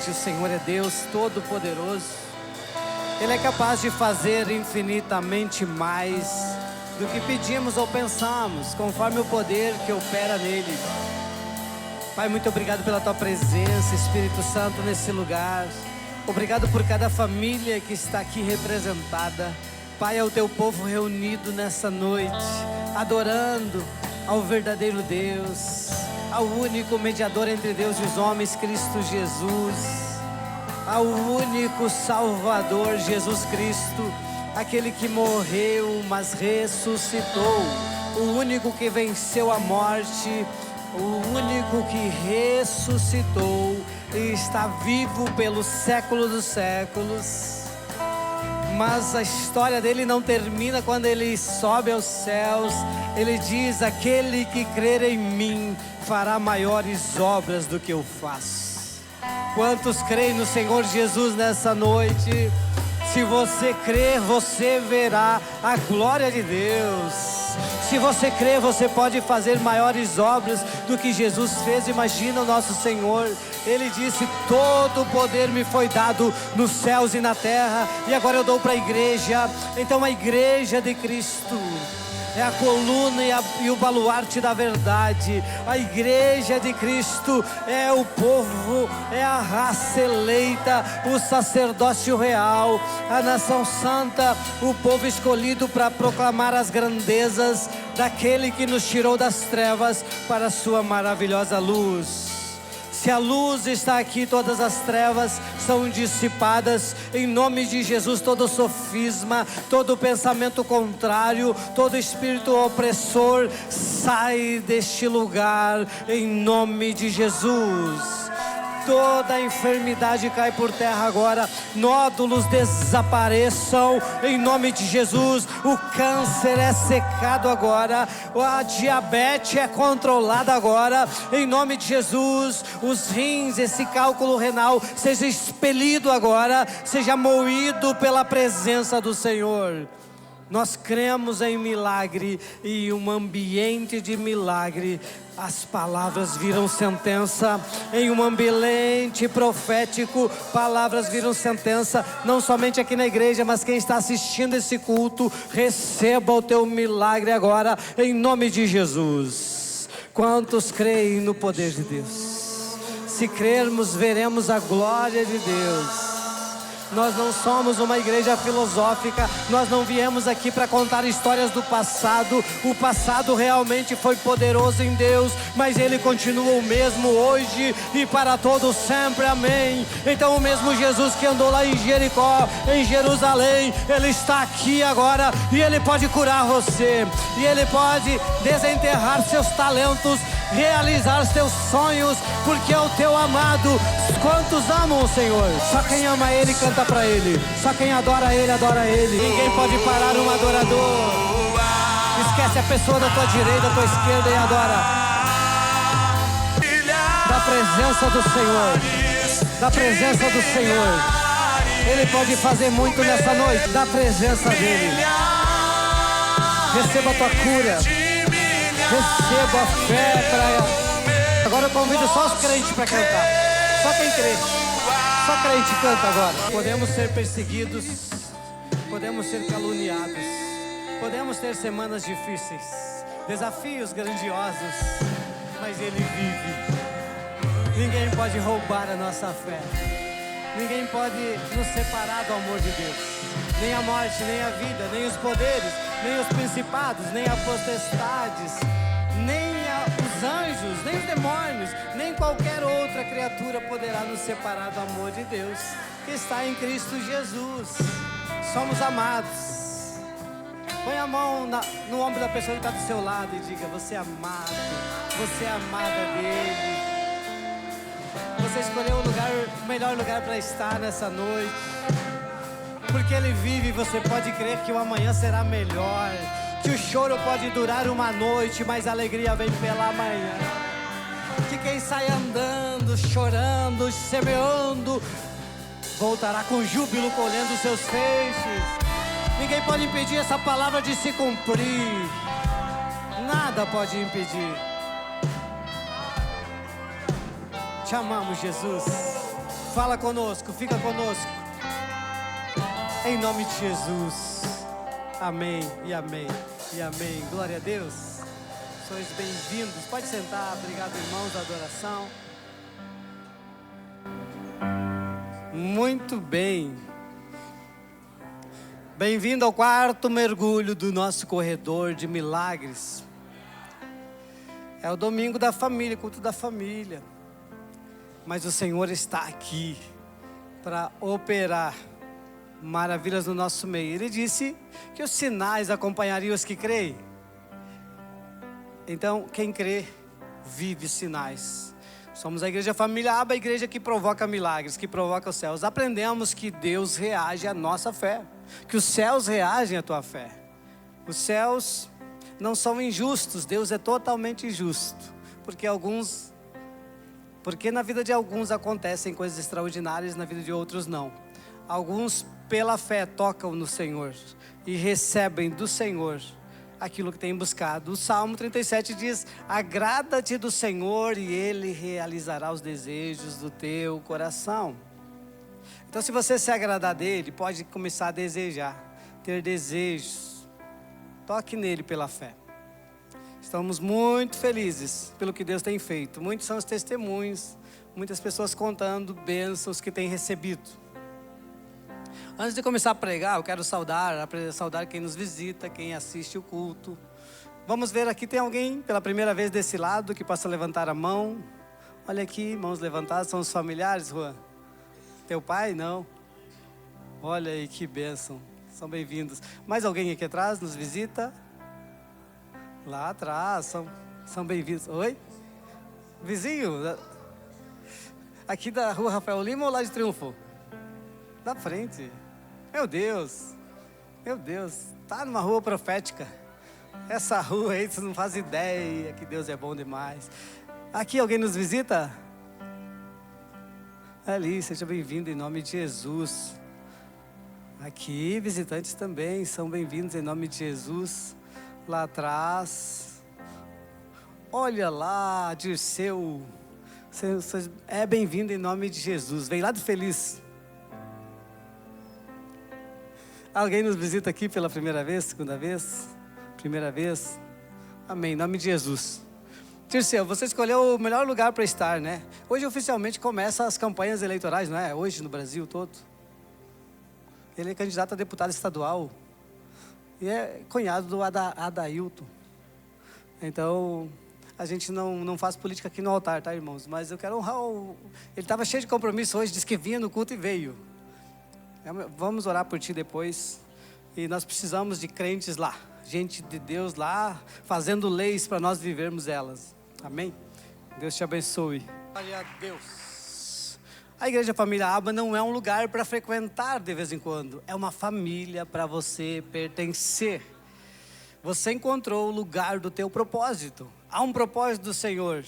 noite. O Senhor é Deus Todo-Poderoso. Ele é capaz de fazer infinitamente mais do que pedimos ou pensamos, conforme o poder que opera nele. Pai, muito obrigado pela Tua presença, Espírito Santo, nesse lugar. Obrigado por cada família que está aqui representada. Pai, é o Teu povo reunido nessa noite, adorando ao verdadeiro Deus, ao único mediador entre Deus e os homens, Cristo Jesus, ao único Salvador, Jesus Cristo, aquele que morreu, mas ressuscitou, o único que venceu a morte, o único que ressuscitou e está vivo pelos séculos dos séculos. Mas a história dele não termina quando ele sobe aos céus. Ele diz: aquele que crer em mim fará maiores obras do que eu faço. Quantos creem no Senhor Jesus nessa noite? Se você crer, você verá a glória de Deus. Se você crer, você pode fazer maiores obras do que Jesus fez. Imagina o nosso Senhor. Ele disse: todo o poder me foi dado nos céus e na terra, e agora eu dou para a igreja. Então a igreja de Cristo é a coluna e o baluarte da verdade. A igreja de Cristo é o povo, é a raça eleita, o sacerdócio real, a nação santa, o povo escolhido para proclamar as grandezas daquele que nos tirou das trevas para a sua maravilhosa luz. Se a luz está aqui, todas as trevas são dissipadas. Em nome de Jesus, todo sofisma, todo pensamento contrário, todo espírito opressor sai deste lugar, em nome de Jesus. Toda a enfermidade cai por terra agora, nódulos desapareçam em nome de Jesus. O câncer é secado agora, a diabetes é controlada agora em nome de Jesus. Os rins, esse cálculo renal seja expelido agora, seja moído pela presença do Senhor. Nós cremos em milagre, e em um ambiente de milagre as palavras viram sentença. Em um ambiente profético, palavras viram sentença. Não somente aqui na igreja, mas quem está assistindo esse culto, receba o teu milagre agora, em nome de Jesus. Quantos creem no poder de Deus? Se crermos, veremos a glória de Deus. Nós não somos uma igreja filosófica, nós não viemos aqui para contar histórias do passado. O passado realmente foi poderoso em Deus, mas Ele continua o mesmo hoje e para todos sempre, amém. Então o mesmo Jesus que andou lá em Jericó, em Jerusalém, Ele está aqui agora, e Ele pode curar você, e Ele pode desenterrar seus talentos, realizar seus sonhos, porque é o teu amado. Quantos amam o Senhor? Só quem ama Ele canta pra Ele, só quem adora Ele, adora Ele. Ninguém pode parar um adorador. Esquece a pessoa da tua direita, da tua esquerda, e adora. Da presença do Senhor, da presença do Senhor. Ele pode fazer muito nessa noite, da presença dEle. Receba a tua cura, receba a fé pra... Agora eu convido só os crentes para cantar. Só quem crê, só crente canta agora. Podemos ser perseguidos, podemos ser caluniados, podemos ter semanas difíceis, desafios grandiosos, mas Ele vive. Ninguém pode roubar a nossa fé, ninguém pode nos separar do amor de Deus. Nem a morte, nem a vida, nem os poderes, nem os principados, nem as potestades, nem os anjos, nem os demônios, nem qualquer outra criatura poderá nos separar do amor de Deus que está em Cristo Jesus. Somos amados. Põe a mão no ombro da pessoa que está do seu lado e diga: você é amado, você é amada dEle. Você escolheu o melhor lugar para estar nessa noite, porque Ele vive. E você pode crer que o amanhã será melhor, que o choro pode durar uma noite, mas a alegria vem pela manhã. Que quem sai andando, chorando, semeando, voltará com júbilo colhendo os seus feixes. Ninguém pode impedir essa palavra de se cumprir. Nada pode impedir. Te amamos, Jesus. Fala conosco, fica conosco. Em nome de Jesus. Amém e amém e amém. Glória a Deus. Sois bem-vindos. Pode sentar. Obrigado, irmãos, da adoração. Muito bem. Bem-vindo ao quarto mergulho do nosso corredor de milagres. É o domingo da família, culto da família. Mas o Senhor está aqui para operar maravilhas no nosso meio. Ele disse que os sinais acompanhariam os que creem. Então, quem crê, vive sinais. Somos a Igreja Família Aba, a igreja que provoca milagres, que provoca os céus. Aprendemos que Deus reage à nossa fé, que os céus reagem à tua fé. Os céus não são injustos, Deus é totalmente justo. Porque na vida de alguns acontecem coisas extraordinárias, na vida de outros não. Alguns, pela fé, tocam no Senhor e recebem do Senhor aquilo que têm buscado. O Salmo 37 diz: agrada-te do Senhor e Ele realizará os desejos do teu coração. Então, se você se agradar dEle, pode começar a desejar, ter desejos. Toque nele pela fé. Estamos muito felizes pelo que Deus tem feito. Muitos são os testemunhos, muitas pessoas contando bênçãos que têm recebido. Antes de começar a pregar, eu quero saudar quem nos visita, quem assiste o culto. Vamos ver aqui, tem alguém pela primeira vez desse lado que possa levantar a mão? Olha aqui, mãos levantadas, são os familiares, Juan? Teu pai? Não. Olha aí, que bênção, são bem-vindos. Mais alguém aqui atrás nos visita? Lá atrás, são bem-vindos. Oi? Vizinho? Aqui da rua Rafael Lima ou lá de Triunfo? Da frente. Meu Deus, tá numa rua profética. Essa rua aí, você não faz ideia que Deus é bom demais. Aqui alguém nos visita? Ali, seja bem-vindo em nome de Jesus. Aqui, visitantes também são bem-vindos em nome de Jesus. Lá atrás, olha lá, Dirceu, você é bem-vindo em nome de Jesus. Vem lá do Feliz. Alguém nos visita aqui pela primeira vez, segunda vez, primeira vez? Amém, em nome de Jesus. Dirceu, você escolheu o melhor lugar para estar, né? Hoje oficialmente começam as campanhas eleitorais, não é? Hoje no Brasil todo. Ele é candidato a deputado estadual. E é cunhado do Adailton. Então, a gente não faz política aqui no altar, tá, irmãos? Mas eu quero honrar Ele estava cheio de compromisso hoje, disse que vinha no culto e veio. Vamos orar por ti depois. E nós precisamos de crentes lá, gente de Deus lá, fazendo leis para nós vivermos elas. Amém? Deus te abençoe. Glória a Deus. A Igreja Família Aba não é um lugar para frequentar de vez em quando. É uma família para você pertencer. Você encontrou o lugar do teu propósito. Há um propósito do Senhor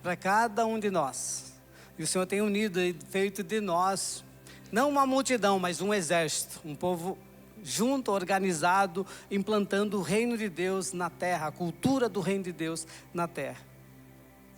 para cada um de nós. E o Senhor tem unido e feito de nós, não uma multidão, mas um exército. Um povo junto, organizado, implantando o reino de Deus na terra. A cultura do reino de Deus na terra.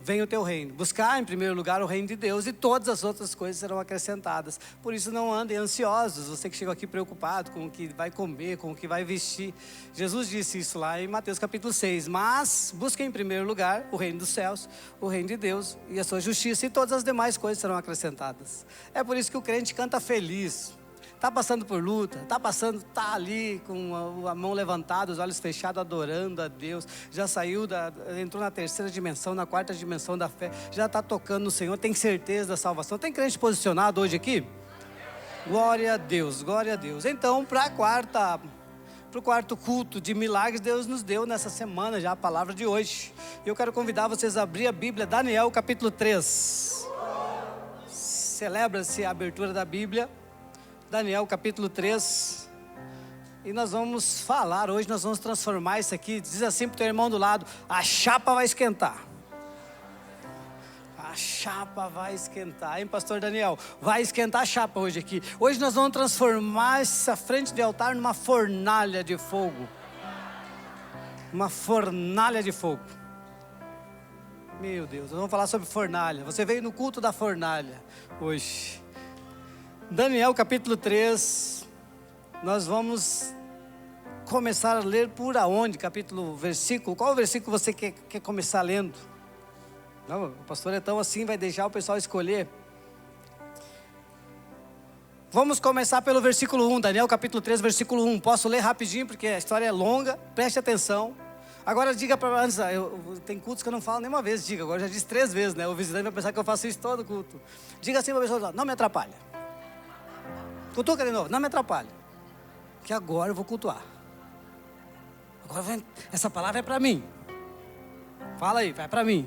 Venha o teu reino. Buscar em primeiro lugar o reino de Deus e todas as outras coisas serão acrescentadas. Por isso não andem ansiosos. Você que chegou aqui preocupado com o que vai comer, com o que vai vestir. Jesus disse isso lá em Mateus capítulo 6. Mas busquem em primeiro lugar o reino dos céus, o reino de Deus e a sua justiça, e todas as demais coisas serão acrescentadas. É por isso que o crente canta feliz. Está passando por luta, está ali com a mão levantada, os olhos fechados, adorando a Deus. Já entrou na terceira dimensão, na quarta dimensão da fé. Já está tocando no Senhor, tem certeza da salvação. Tem crente posicionado hoje aqui? Glória a Deus, glória a Deus. Então, para o quarto culto de milagres, Deus nos deu nessa semana já a palavra de hoje. Eu quero convidar vocês a abrir a Bíblia, Daniel capítulo 3. Celebra-se a abertura da Bíblia. Daniel capítulo 3, e nós vamos falar hoje, nós vamos transformar isso aqui. Diz assim para o teu irmão do lado: a chapa vai esquentar. A chapa vai esquentar, hein, pastor Daniel? Vai esquentar a chapa hoje aqui. Hoje nós vamos transformar essa frente de altar numa fornalha de fogo. Uma fornalha de fogo. Meu Deus, nós vamos falar sobre fornalha. Você veio no culto da fornalha hoje. Daniel capítulo 3. Nós vamos começar a ler por aonde? Versículo? Qual versículo você quer começar lendo? Não, o pastor é tão assim, vai deixar o pessoal escolher. Vamos começar pelo versículo 1, Daniel capítulo 3, versículo 1. Posso ler rapidinho porque a história é longa, preste atenção. Agora diga para antes, tem cultos que eu não falo nenhuma vez, diga, agora eu já disse 3 vezes, né? O visitante vai pensar que eu faço isso todo culto. Diga assim para a pessoa, não me atrapalha. Cutuca de novo, não me atrapalha. Que agora eu vou cultuar. Agora essa palavra é para mim. Fala aí, vai para mim.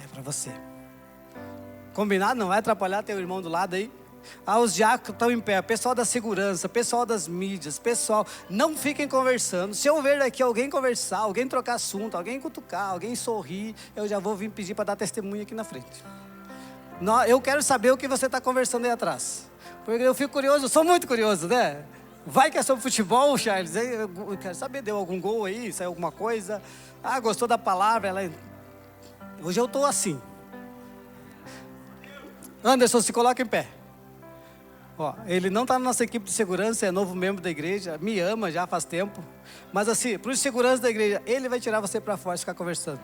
É para você. Combinado? Não vai atrapalhar teu irmão do lado aí? Os diáconos estão em pé, pessoal da segurança, pessoal das mídias, pessoal, não fiquem conversando. Se eu ver aqui alguém conversar, alguém trocar assunto, alguém cutucar, alguém sorrir, eu já vou vir pedir para dar testemunho aqui na frente. Eu quero saber o que você está conversando aí atrás, porque eu fico curioso, eu sou muito curioso, né? Vai que é sobre futebol, Charles, eu quero saber, deu algum gol aí, saiu alguma coisa? Gostou da palavra? Hoje eu estou assim. Anderson, se coloca em pé. Ele não está na nossa equipe de segurança, é novo membro da igreja, me ama já faz tempo. Mas assim, para os seguranças da igreja, ele vai tirar você para fora e ficar conversando.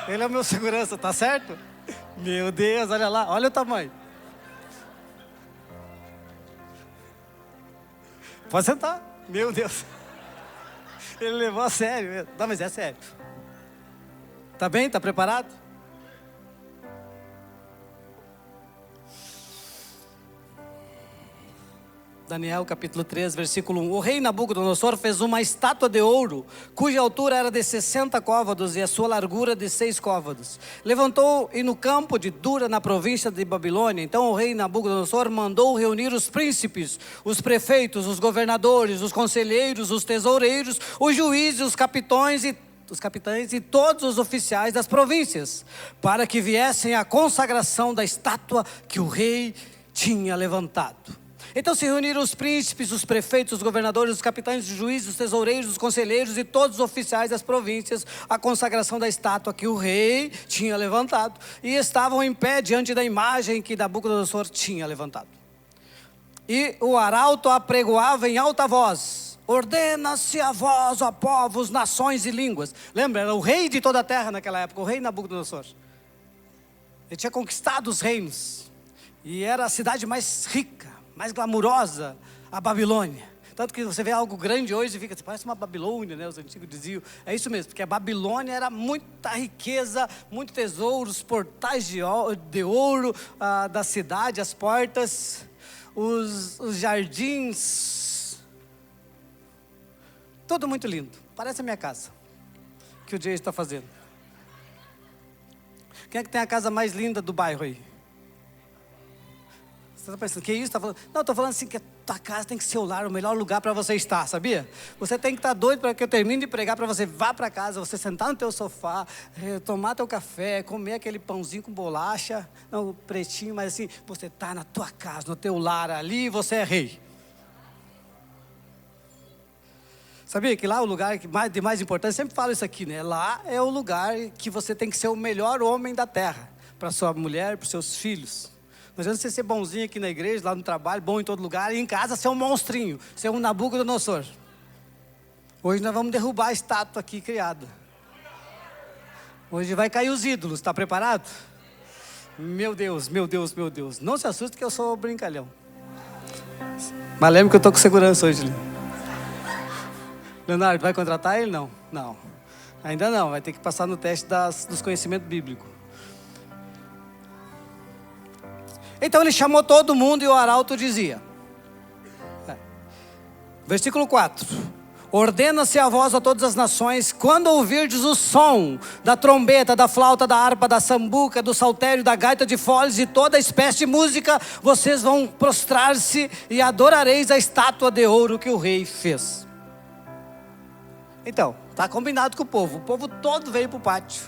Ele é o meu segurança, tá certo? Meu Deus, olha lá, olha o tamanho. Pode sentar, meu Deus. Ele levou a sério mesmo. Não, mas é sério. Tá bem? Tá preparado? Daniel capítulo 3, versículo 1. O rei Nabucodonosor fez uma estátua de ouro, cuja altura era de 60 côvados e a sua largura de 6 côvados. Levantou e no campo de Dura, na província de Babilônia. Então o rei Nabucodonosor mandou reunir os príncipes, os prefeitos, os governadores, os conselheiros, os tesoureiros, os juízes, os capitães e todos os oficiais das províncias, para que viessem à consagração da estátua que o rei tinha levantado. Então se reuniram os príncipes, os prefeitos, os governadores, os capitães, os juízes, os tesoureiros, os conselheiros e todos os oficiais das províncias, a consagração da estátua que o rei tinha levantado, e estavam em pé diante da imagem que Nabucodonosor tinha levantado. E o arauto apregoava em alta voz: ordena-se a vós, ó povos, nações e línguas. Lembra, era o rei de toda a terra naquela época, o rei Nabucodonosor. Ele tinha conquistado os reinos, e era a cidade mais rica, mais glamurosa, a Babilônia. Tanto que você vê algo grande hoje e fica, parece uma Babilônia, né? Os antigos diziam. É isso mesmo, porque a Babilônia era muita riqueza, muito tesouros, portais de ouro da cidade, as portas, os jardins. Tudo muito lindo. Parece a minha casa, que o Jay está fazendo. Quem é que tem a casa mais linda do bairro aí? Você está pensando, que isso? Tá falando? Não, estou falando assim, que a tua casa tem que ser o melhor lugar para você estar, sabia? Você tem que estar doido para que eu termine de pregar, para você vá para casa, você sentar no teu sofá, tomar teu café, comer aquele pãozinho com bolacha, não, pretinho, mas assim, você está na tua casa, no teu lar ali, você é rei. Sabia que lá o lugar de mais importante, sempre falo isso aqui, né? Lá é o lugar que você tem que ser o melhor homem da terra, para sua mulher, para os seus filhos. Não adianta você ser bonzinho aqui na igreja, lá no trabalho, bom em todo lugar, e em casa ser um monstrinho, ser um Nabucodonosor. Hoje nós vamos derrubar a estátua aqui criada. Hoje vai cair os ídolos, está preparado? Meu Deus, meu Deus, meu Deus. Não se assuste que eu sou brincalhão. Mas lembra que eu estou com segurança hoje. Leonardo, vai contratar ele? Não. Não. Ainda não, vai ter que passar no teste dos conhecimentos bíblicos. Então ele chamou todo mundo e o arauto dizia, versículo 4: ordena-se a vós a todas as nações, quando ouvirdes o som da trombeta, da flauta, da harpa, da sambuca, do saltério, da gaita de foles e toda espécie de música, vocês vão prostrar-se e adorareis a estátua de ouro que o rei fez. Então, está combinado com o povo todo veio para o pátio.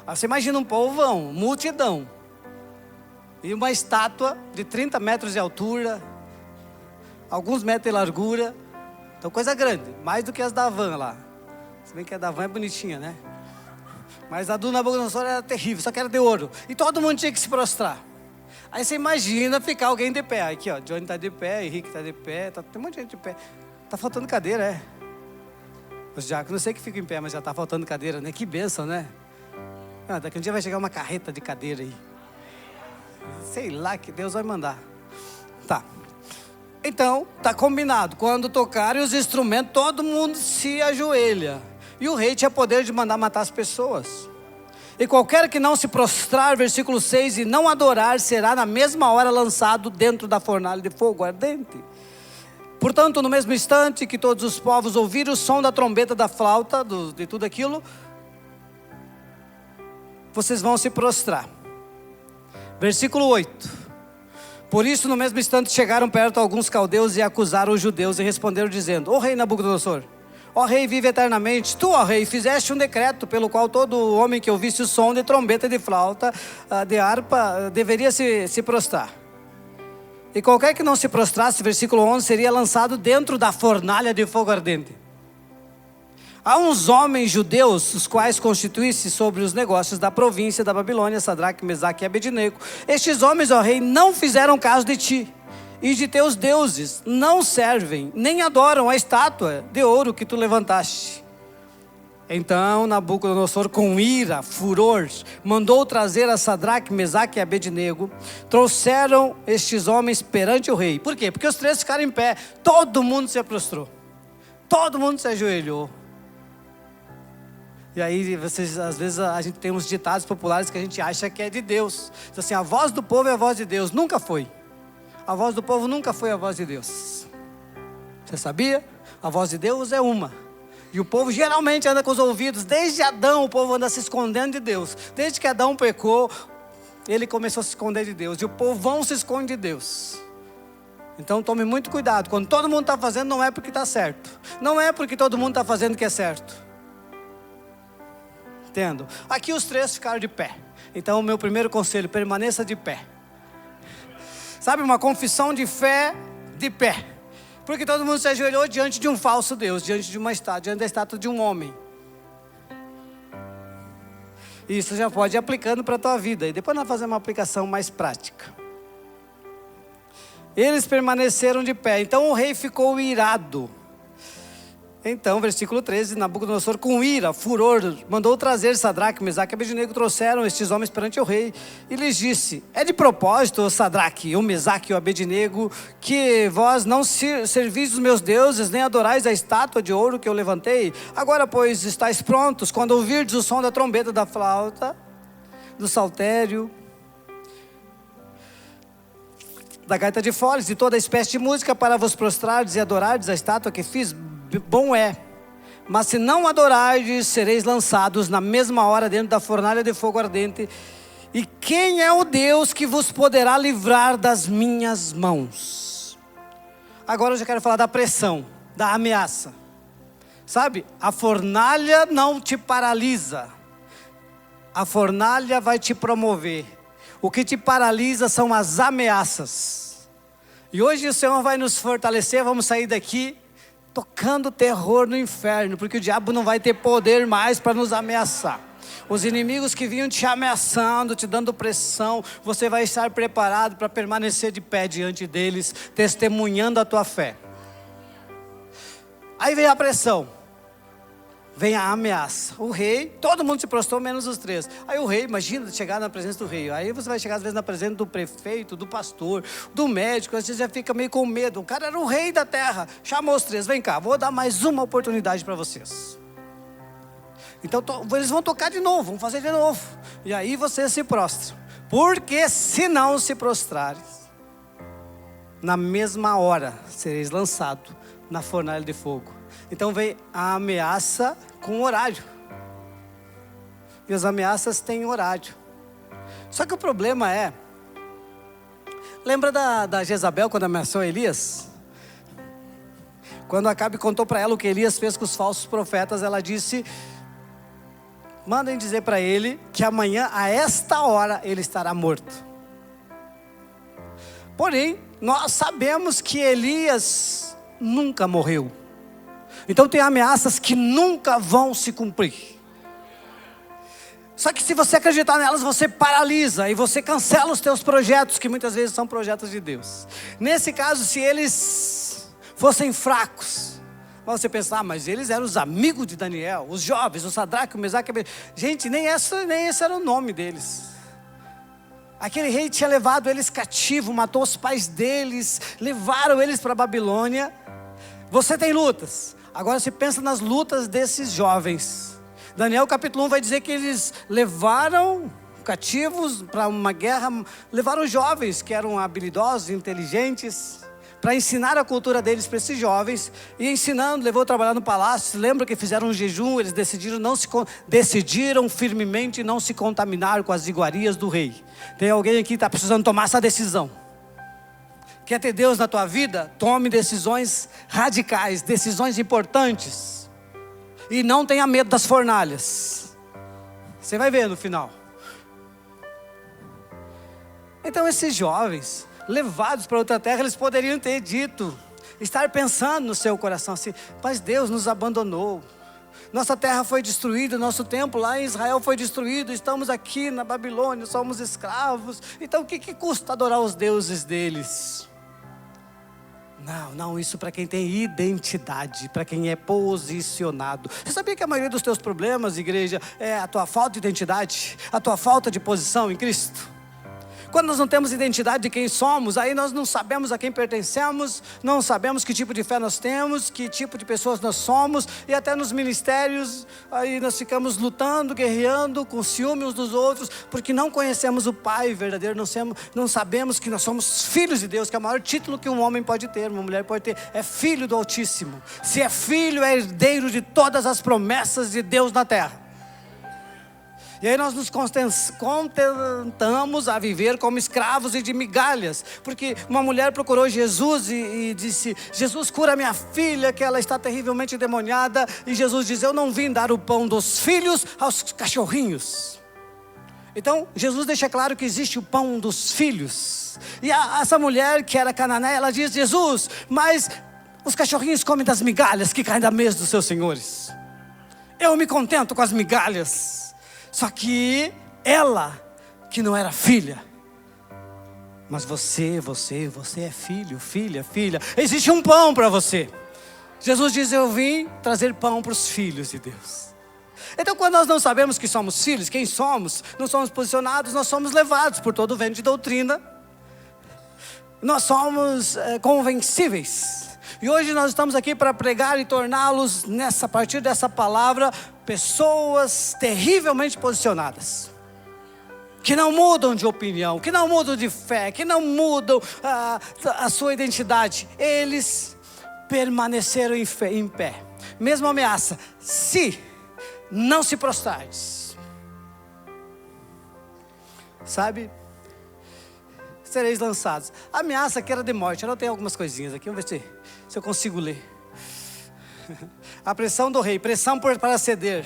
Você imagina um povão, multidão, e uma estátua de 30 metros de altura, alguns metros de largura, Então coisa grande, mais do que as da van lá. Se bem que a da van é bonitinha, né? Mas a do Nabucodonosor era terrível, só que era de ouro. E todo mundo tinha que se prostrar. Aí você imagina ficar alguém de pé. Aqui, ó, Johnny está de pé, Henrique está de pé, tem um monte de gente de pé. Tá faltando cadeira, é. Os diáconos, não sei que ficam em pé, mas já tá faltando cadeira, né? Que bênção, né? Ah, daqui um dia vai chegar uma carreta de cadeira aí. Sei lá que Deus vai mandar. Tá. Então, tá combinado. Quando tocarem os instrumentos, todo mundo se ajoelha. E o rei tinha poder de mandar matar as pessoas. E qualquer que não se prostrar, versículo 6, e não adorar, será na mesma hora lançado dentro da fornalha de fogo ardente. Portanto, no mesmo instante que todos os povos ouviram o som da trombeta, da flauta, de tudo aquilo, vocês vão se prostrar. Versículo 8. Por isso, no mesmo instante, chegaram perto alguns caldeus e acusaram os judeus e responderam dizendo: ó rei Nabucodonosor, ó rei, vive eternamente. Tu, ó rei, fizeste um decreto pelo qual todo homem que ouvisse o som de trombeta, de flauta, de harpa, deveria se prostrar. E qualquer que não se prostrasse, versículo 11, seria lançado dentro da fornalha de fogo ardente. Há uns homens judeus, os quais constituísse sobre os negócios da província da Babilônia, Sadraque, Mesaque e Abednego. Estes homens, ó rei, não fizeram caso de ti e de teus deuses, não servem, nem adoram a estátua de ouro que tu levantaste. Então Nabucodonosor, com ira, furor, mandou trazer a Sadraque, Mesaque e Abednego. Trouxeram estes homens perante o rei. Por quê? Porque os três ficaram em pé, todo mundo se prostrou, todo mundo se ajoelhou. E aí, às vezes a gente tem uns ditados populares que a gente acha que é de Deus. Diz assim, a voz do povo é a voz de Deus. Nunca foi. A voz do povo nunca foi a voz de Deus. Você sabia? A voz de Deus é uma. E o povo geralmente anda com os ouvidos. Desde Adão o povo anda se escondendo de Deus. Desde que Adão pecou, ele começou a se esconder de Deus. E o povão se esconde de Deus. Então tome muito cuidado. Quando todo mundo está fazendo, não é porque está certo. Não é porque todo mundo está fazendo que é certo. Entendo? Aqui os três ficaram de pé. Então o meu primeiro conselho, permaneça de pé. Sabe, uma confissão de fé de pé. Porque todo mundo se ajoelhou diante de um falso Deus, diante de uma estátua, diante da estátua de um homem. Isso já pode ir aplicando para a tua vida. E depois nós fazemos uma aplicação mais prática. Eles permaneceram de pé. Então o rei ficou irado. Então, versículo 13, Nabucodonosor com ira, furor, mandou trazer Sadraque, Mesaque e Abednego. Trouxeram estes homens perante o rei e lhes disse: é de propósito, o Sadraque, o Mesaque e o Abednego, que vós não servis os meus deuses, nem adorais a estátua de ouro que eu levantei? Agora, pois, estáis prontos, quando ouvirdes o som da trombeta, da flauta, do saltério, da gaita de foles, de toda espécie de música, para vos prostrardes e adorardes a estátua que fiz, bom é. Mas se não adorardes, sereis lançados na mesma hora dentro da fornalha de fogo ardente. E quem é o Deus que vos poderá livrar das minhas mãos? Agora eu já quero falar da pressão, da ameaça. Sabe, a fornalha não te paralisa. A fornalha vai te promover. O que te paralisa são as ameaças. E hoje o Senhor vai nos fortalecer, vamos sair daqui tocando terror no inferno, porque o diabo não vai ter poder mais para nos ameaçar. Os inimigos que vinham te ameaçando, te dando pressão, você vai estar preparado para permanecer de pé diante deles, testemunhando a tua fé. Aí vem a pressão, vem a ameaça. O rei, todo mundo se prostrou menos os três. Aí o rei, imagina chegar na presença do rei. Aí você vai chegar às vezes na presença do prefeito, do pastor, do médico. Às vezes já fica meio com medo. O cara era o rei da terra. Chamou os três, vem cá, vou dar mais uma oportunidade para vocês. Então eles vão tocar de novo, vão fazer de novo. E aí você se prostra. Porque se não se prostrares, na mesma hora sereis lançado na fornalha de fogo. Então vem a ameaça com horário. E as ameaças têm horário. Só que o problema é, lembra da Jezabel quando ameaçou Elias? Quando Acabe contou para ela o que Elias fez com os falsos profetas, ela disse: mandem dizer para ele que amanhã a esta hora ele estará morto. Porém, nós sabemos que Elias nunca morreu. Então tem ameaças que nunca vão se cumprir. Só que se você acreditar nelas, você paralisa e você cancela os teus projetos, que muitas vezes são projetos de Deus. Nesse caso, se eles fossem fracos, você pensa, mas eles eram os amigos de Daniel, os jovens, o Sadraque, o Mesaque, gente, nem esse era o nome deles. Aquele rei tinha levado eles cativos, matou os pais deles, levaram eles para a Babilônia. Você tem lutas, agora você pensa nas lutas desses jovens. Daniel capítulo 1 vai dizer que eles levaram cativos para uma guerra, levaram jovens que eram habilidosos, inteligentes, para ensinar a cultura deles para esses jovens, e ensinando, levou a trabalhar no palácio. Lembra que fizeram um jejum, eles decidiram firmemente não se contaminar com as iguarias do rei. Tem alguém aqui que está precisando tomar essa decisão? Quer ter Deus na tua vida? Tome decisões radicais, decisões importantes. E não tenha medo das fornalhas. Você vai ver no final. Então esses jovens, levados para outra terra, eles poderiam ter dito, estar pensando no seu coração assim, mas Deus nos abandonou. Nossa terra foi destruída, nosso templo lá em Israel foi destruído, estamos aqui na Babilônia, somos escravos. Então o que custa adorar os deuses deles? Não, isso para quem tem identidade, para quem é posicionado. Você sabia que a maioria dos teus problemas, igreja, é a tua falta de identidade, a tua falta de posição em Cristo? Quando nós não temos identidade de quem somos, aí nós não sabemos a quem pertencemos, não sabemos que tipo de fé nós temos, que tipo de pessoas nós somos, e até nos ministérios, aí nós ficamos lutando, guerreando, com ciúme uns dos outros, porque não conhecemos o Pai verdadeiro, não sabemos que nós somos filhos de Deus, que é o maior título que um homem pode ter, uma mulher pode ter, é filho do Altíssimo. Se é filho, é herdeiro de todas as promessas de Deus na terra. E aí nós nos contentamos a viver como escravos e de migalhas. Porque uma mulher procurou Jesus e disse, Jesus, cura minha filha, que ela está terrivelmente endemoniada. E Jesus diz, eu não vim dar o pão dos filhos aos cachorrinhos. Então Jesus deixa claro que existe o pão dos filhos. E essa mulher que era cananeia, ela diz, Jesus, mas os cachorrinhos comem das migalhas que caem da mesa dos seus senhores. Eu me contento com as migalhas. Só que ela, que não era filha, mas você é filho, filha. Existe um pão para você. Jesus diz, eu vim trazer pão para os filhos de Deus. Então quando nós não sabemos que somos filhos, quem somos, não somos posicionados, nós somos levados por todo o vento de doutrina. Nós somos convencíveis. E hoje nós estamos aqui para pregar e torná-los, a partir dessa palavra, pessoas terrivelmente posicionadas. Que não mudam de opinião, que não mudam de fé, que não mudam a sua identidade. Eles permaneceram em pé. Mesma ameaça, se não se prostrares. Sabe? Sereis lançados. A ameaça que era de morte. Eu tem algumas coisinhas aqui, vamos ver se eu consigo ler. A pressão do rei, pressão para ceder.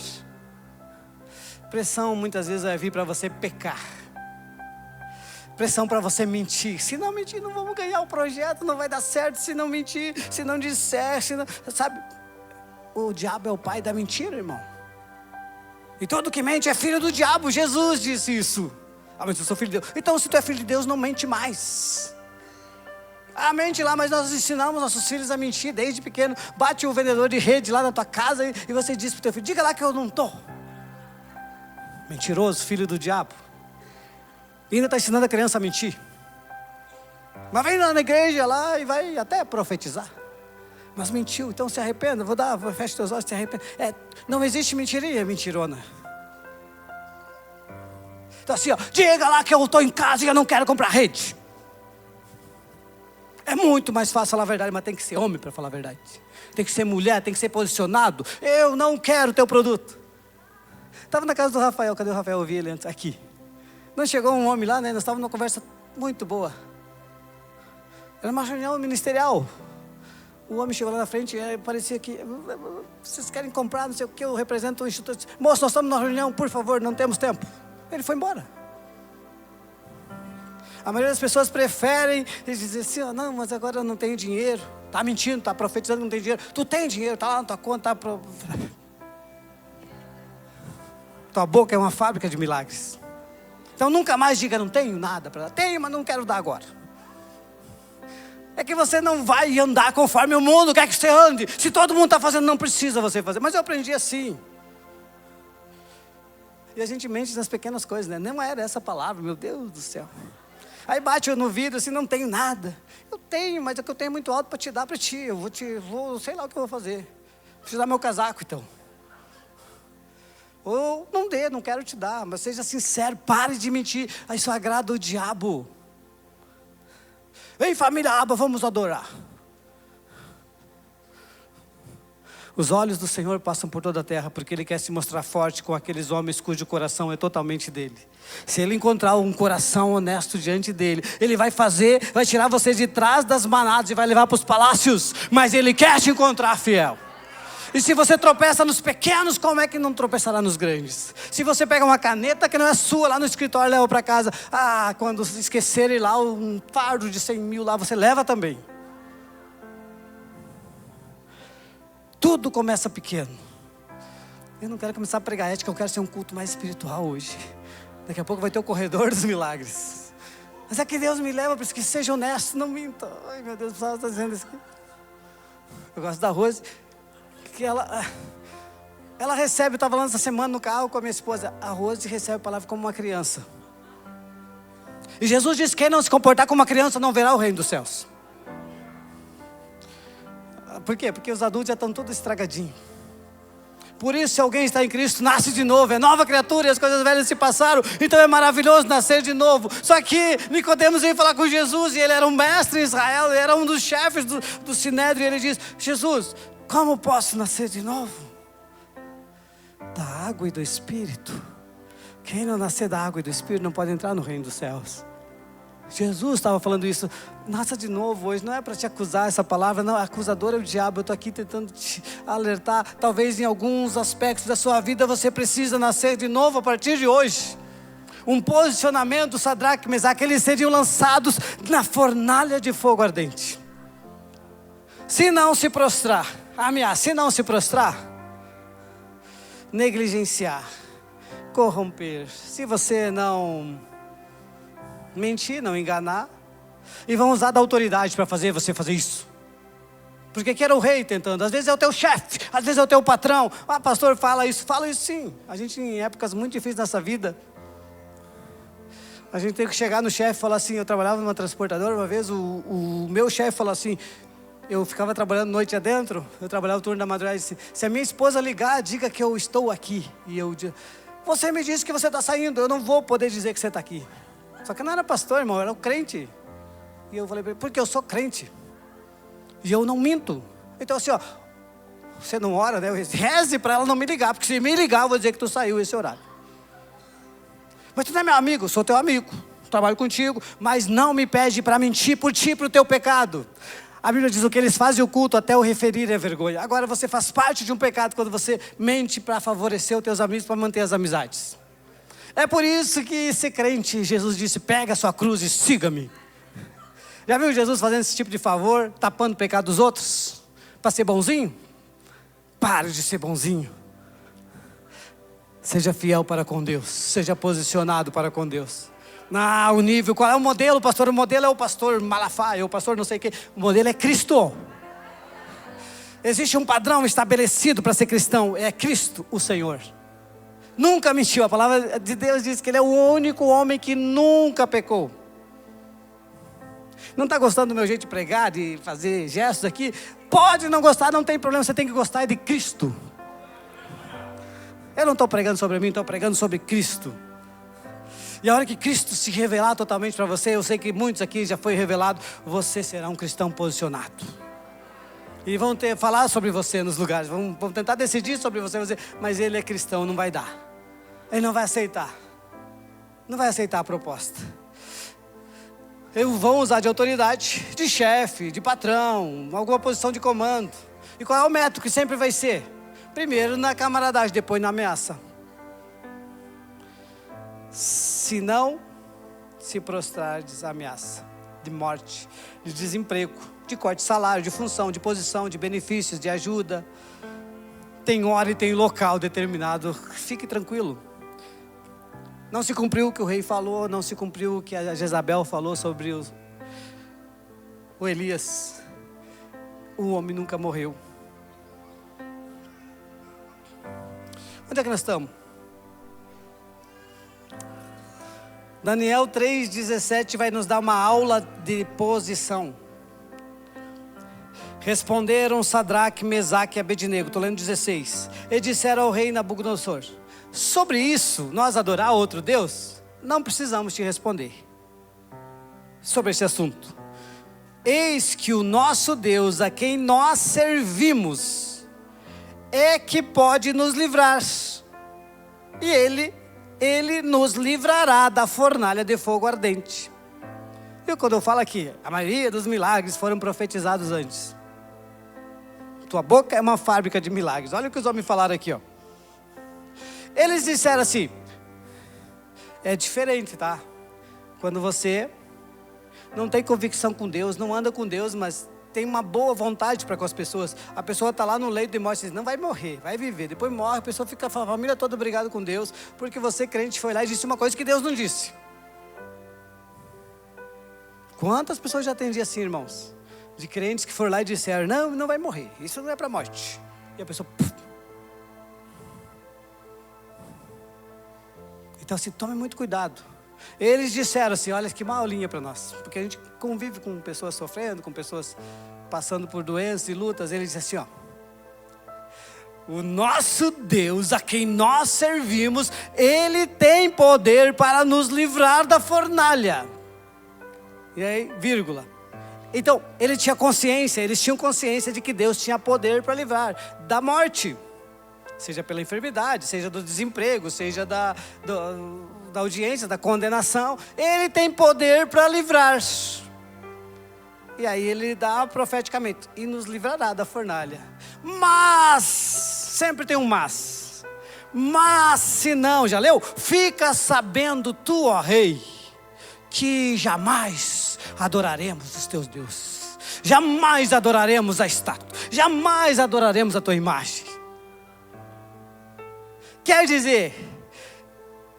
Pressão muitas vezes vai vir para você pecar. Pressão para você mentir. Se não mentir, não vamos ganhar o projeto, não vai dar certo. Se não mentir, se não disser, sabe? O diabo é o pai da mentira, irmão. E todo que mente é filho do diabo. Jesus disse isso. Mas eu sou filho de Deus. Então se tu é filho de Deus, não mente mais. Mente lá, mas nós ensinamos nossos filhos a mentir desde pequeno. Bate o vendedor de rede lá na tua casa e você diz para o teu filho, diga lá que eu não estou. Mentiroso, filho do diabo. E ainda está ensinando a criança a mentir. Mas vem lá na igreja lá e vai até profetizar. Mas mentiu, então se arrependa. Fecha teus olhos, se arrependa. Não existe mentirinha, mentirona. Então assim, diga lá que eu estou em casa e eu não quero comprar rede. É muito mais fácil falar a verdade, mas tem que ser homem para falar a verdade. Tem que ser mulher, tem que ser posicionado. Eu não quero teu produto. Estava na casa do Rafael, cadê o Rafael? Eu vi ele antes, aqui. Não chegou um homem lá, né? Nós estávamos numa conversa muito boa. Era uma reunião ministerial. O homem chegou lá na frente, parecia que, vocês querem comprar, não sei o que, eu represento o instituto. Moço, nós estamos numa reunião, por favor, não temos tempo. Ele foi embora. A maioria das pessoas preferem dizer assim, não, mas agora eu não tenho dinheiro. Está mentindo, está profetizando que não tem dinheiro. Tu tem dinheiro, está lá na tua conta. Tua boca é uma fábrica de milagres. Então nunca mais diga, não tenho nada para dar. Tenho, mas não quero dar agora. É que você não vai andar conforme o mundo quer que você ande. Se todo mundo está fazendo, não precisa você fazer. Mas eu aprendi assim. E a gente mente nas pequenas coisas, né? Não era essa palavra, meu Deus do céu. Aí bate no vidro assim, não tenho nada. Eu tenho, mas é que eu tenho muito alto para te dar para ti. Eu vou, sei lá o que eu vou fazer. Vou te dar meu casaco então. Ou não dê, não quero te dar, mas seja sincero, pare de mentir. Isso agrada o diabo. Ei, família Aba, vamos adorar. Os olhos do Senhor passam por toda a terra, porque Ele quer se mostrar forte com aqueles homens cujo coração é totalmente dele. Se Ele encontrar um coração honesto diante dele, Ele vai tirar você de trás das manadas e vai levar para os palácios. Mas Ele quer te encontrar fiel. E se você tropeça nos pequenos, como é que não tropeçará nos grandes? Se você pega uma caneta que não é sua lá no escritório e leva para casa, quando esquecerem lá um fardo de 100 mil lá, você leva também. Tudo começa pequeno. Eu não quero começar a pregar ética, eu quero ser um culto mais espiritual hoje. Daqui a pouco vai ter o corredor dos milagres. Mas é que Deus me leva para isso, que seja honesto, não minta. Ai meu Deus, o pessoal está dizendo isso aqui. Eu gosto da Rose, que ela recebe, eu estava falando essa semana no carro com a minha esposa, a Rose recebe a palavra como uma criança. E Jesus disse, quem não se comportar como uma criança não verá o reino dos céus. Por quê? Porque os adultos já estão todos estragadinhos. Por isso, se alguém está em Cristo, nasce de novo, é nova criatura e as coisas velhas se passaram. Então é maravilhoso nascer de novo. Só que Nicodemos veio falar com Jesus e ele era um mestre em Israel, ele era um dos chefes do Sinédrio. E ele diz, Jesus, como posso nascer de novo? Da água e do Espírito. Quem não nascer da água e do Espírito não pode entrar no reino dos céus. Jesus estava falando isso, nasça de novo hoje, não é para te acusar essa palavra, não, acusador é o diabo, eu estou aqui tentando te alertar, talvez em alguns aspectos da sua vida você precisa nascer de novo a partir de hoje. Um posicionamento, Sadraque, Mesaque, eles seriam lançados na fornalha de fogo ardente. Se não se prostrar, ameaça, se não se prostrar, negligenciar, corromper, se você não mentir, não enganar, e vão usar da autoridade para fazer você fazer isso. Porque que era o rei tentando, às vezes é o teu chefe, às vezes é o teu patrão. Pastor, fala isso sim. A gente em épocas muito difíceis dessa vida, a gente tem que chegar no chefe e falar assim, eu trabalhava numa transportadora, uma vez o meu chefe falou assim, eu ficava trabalhando noite adentro, eu trabalhava o turno da madrugada e disse, se a minha esposa ligar, diga que eu estou aqui. E eu digo, você me disse que você está saindo, eu não vou poder dizer que você está aqui. Só que eu não era pastor, irmão, eu era um crente. E eu falei para ele, porque eu sou crente. E eu não minto. Então assim, você não ora, né? Reze para ela não me ligar, porque se me ligar eu vou dizer que tu saiu esse horário. Mas tu não é meu amigo, eu sou teu amigo, trabalho contigo, mas não me pede para mentir por ti, para o teu pecado. A Bíblia diz o que eles fazem o culto até o referir é vergonha. Agora você faz parte de um pecado quando você mente para favorecer os teus amigos, para manter as amizades. É por isso que ser crente, Jesus disse, pega a sua cruz e siga-me. Já viu Jesus fazendo esse tipo de favor, tapando o pecado dos outros, para ser bonzinho? Pare de ser bonzinho. Seja fiel para com Deus, seja posicionado para com Deus. O nível, qual é o modelo, pastor? O modelo é o pastor Malafaia, o pastor não sei o que. O modelo é Cristo. Existe um padrão estabelecido para ser cristão, é Cristo o Senhor. Nunca mentiu, a palavra de Deus diz que Ele é o único homem que nunca pecou. Não está gostando do meu jeito de pregar, de fazer gestos aqui? Pode não gostar, não tem problema, você tem que gostar de Cristo. Eu não estou pregando sobre mim, estou pregando sobre Cristo. E a hora que Cristo se revelar totalmente para você, eu sei que muitos aqui já foi revelado, você será um cristão posicionado. E vão falar sobre você nos lugares, vão tentar decidir sobre você, mas ele é cristão, não vai dar. Ele não vai aceitar. Não vai aceitar a proposta. Eles vão usar de autoridade, de chefe, de patrão, alguma posição de comando. E qual é o método que sempre vai ser? Primeiro na camaradagem, depois na ameaça. Se não se prostrardes, ameaça de morte, de desemprego, de corte de salário, de função, de posição, de benefícios, de ajuda. Tem hora e tem local determinado. Fique tranquilo. Não se cumpriu o que o rei falou, não se cumpriu o que a Jezabel falou sobre o Elias. O homem nunca morreu. Onde é que nós estamos? Daniel 3,17 vai nos dar uma aula de posição. Responderam Sadraque, Mesaque e Abednego, estou lendo 16. E disseram ao rei Nabucodonosor: sobre isso, nós adorar outro Deus, não precisamos te responder sobre esse assunto. Eis que o nosso Deus, a quem nós servimos, é que pode nos livrar. E Ele nos livrará da fornalha de fogo ardente. E quando eu falo aqui, a maioria dos milagres foram profetizados antes. Tua boca é uma fábrica de milagres. Olha o que os homens falaram aqui, ó. Eles disseram assim: é diferente, tá? Quando você não tem convicção com Deus, não anda com Deus, mas tem uma boa vontade para com as pessoas. A pessoa está lá no leito de morte e diz: não vai morrer, vai viver. Depois morre, a pessoa fica, a família toda obrigada com Deus, porque você, crente, foi lá e disse uma coisa que Deus não disse. Quantas pessoas já atendi assim, irmãos? De crentes que foram lá e disseram: não, não vai morrer, isso não é para morte. E a pessoa... Então assim, tome muito cuidado. Eles disseram assim: olha que aulinha para nós, porque a gente convive com pessoas sofrendo, com pessoas passando por doenças e lutas. Eles disseram assim, ó: o nosso Deus, a quem nós servimos, Ele tem poder para nos livrar da fornalha. E aí, vírgula. Então, eles tinham consciência de que Deus tinha poder para livrar da morte. Seja pela enfermidade, seja do desemprego, seja da audiência, da condenação. Ele tem poder para livrar. E aí ele dá profeticamente: e nos livrará da fornalha. Mas, sempre tem um mas. Mas se não, já leu? Fica sabendo tu, ó rei, que jamais adoraremos os teus deuses. Jamais adoraremos a estátua. Jamais adoraremos a tua imagem. Quer dizer,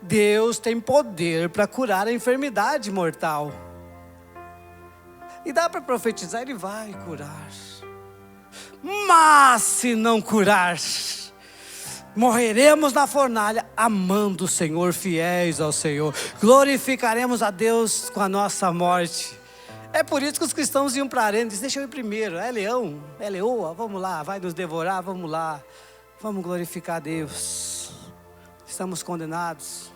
Deus tem poder para curar a enfermidade mortal. E dá para profetizar, Ele vai curar. Mas se não curar, morreremos na fornalha, amando o Senhor, fiéis ao Senhor. Glorificaremos a Deus com a nossa morte. É por isso que os cristãos iam para a arena e diziam: deixa eu ir primeiro, é leão, é leoa, vamos lá, vai nos devorar, vamos lá. Vamos glorificar a Deus. Estamos condenados.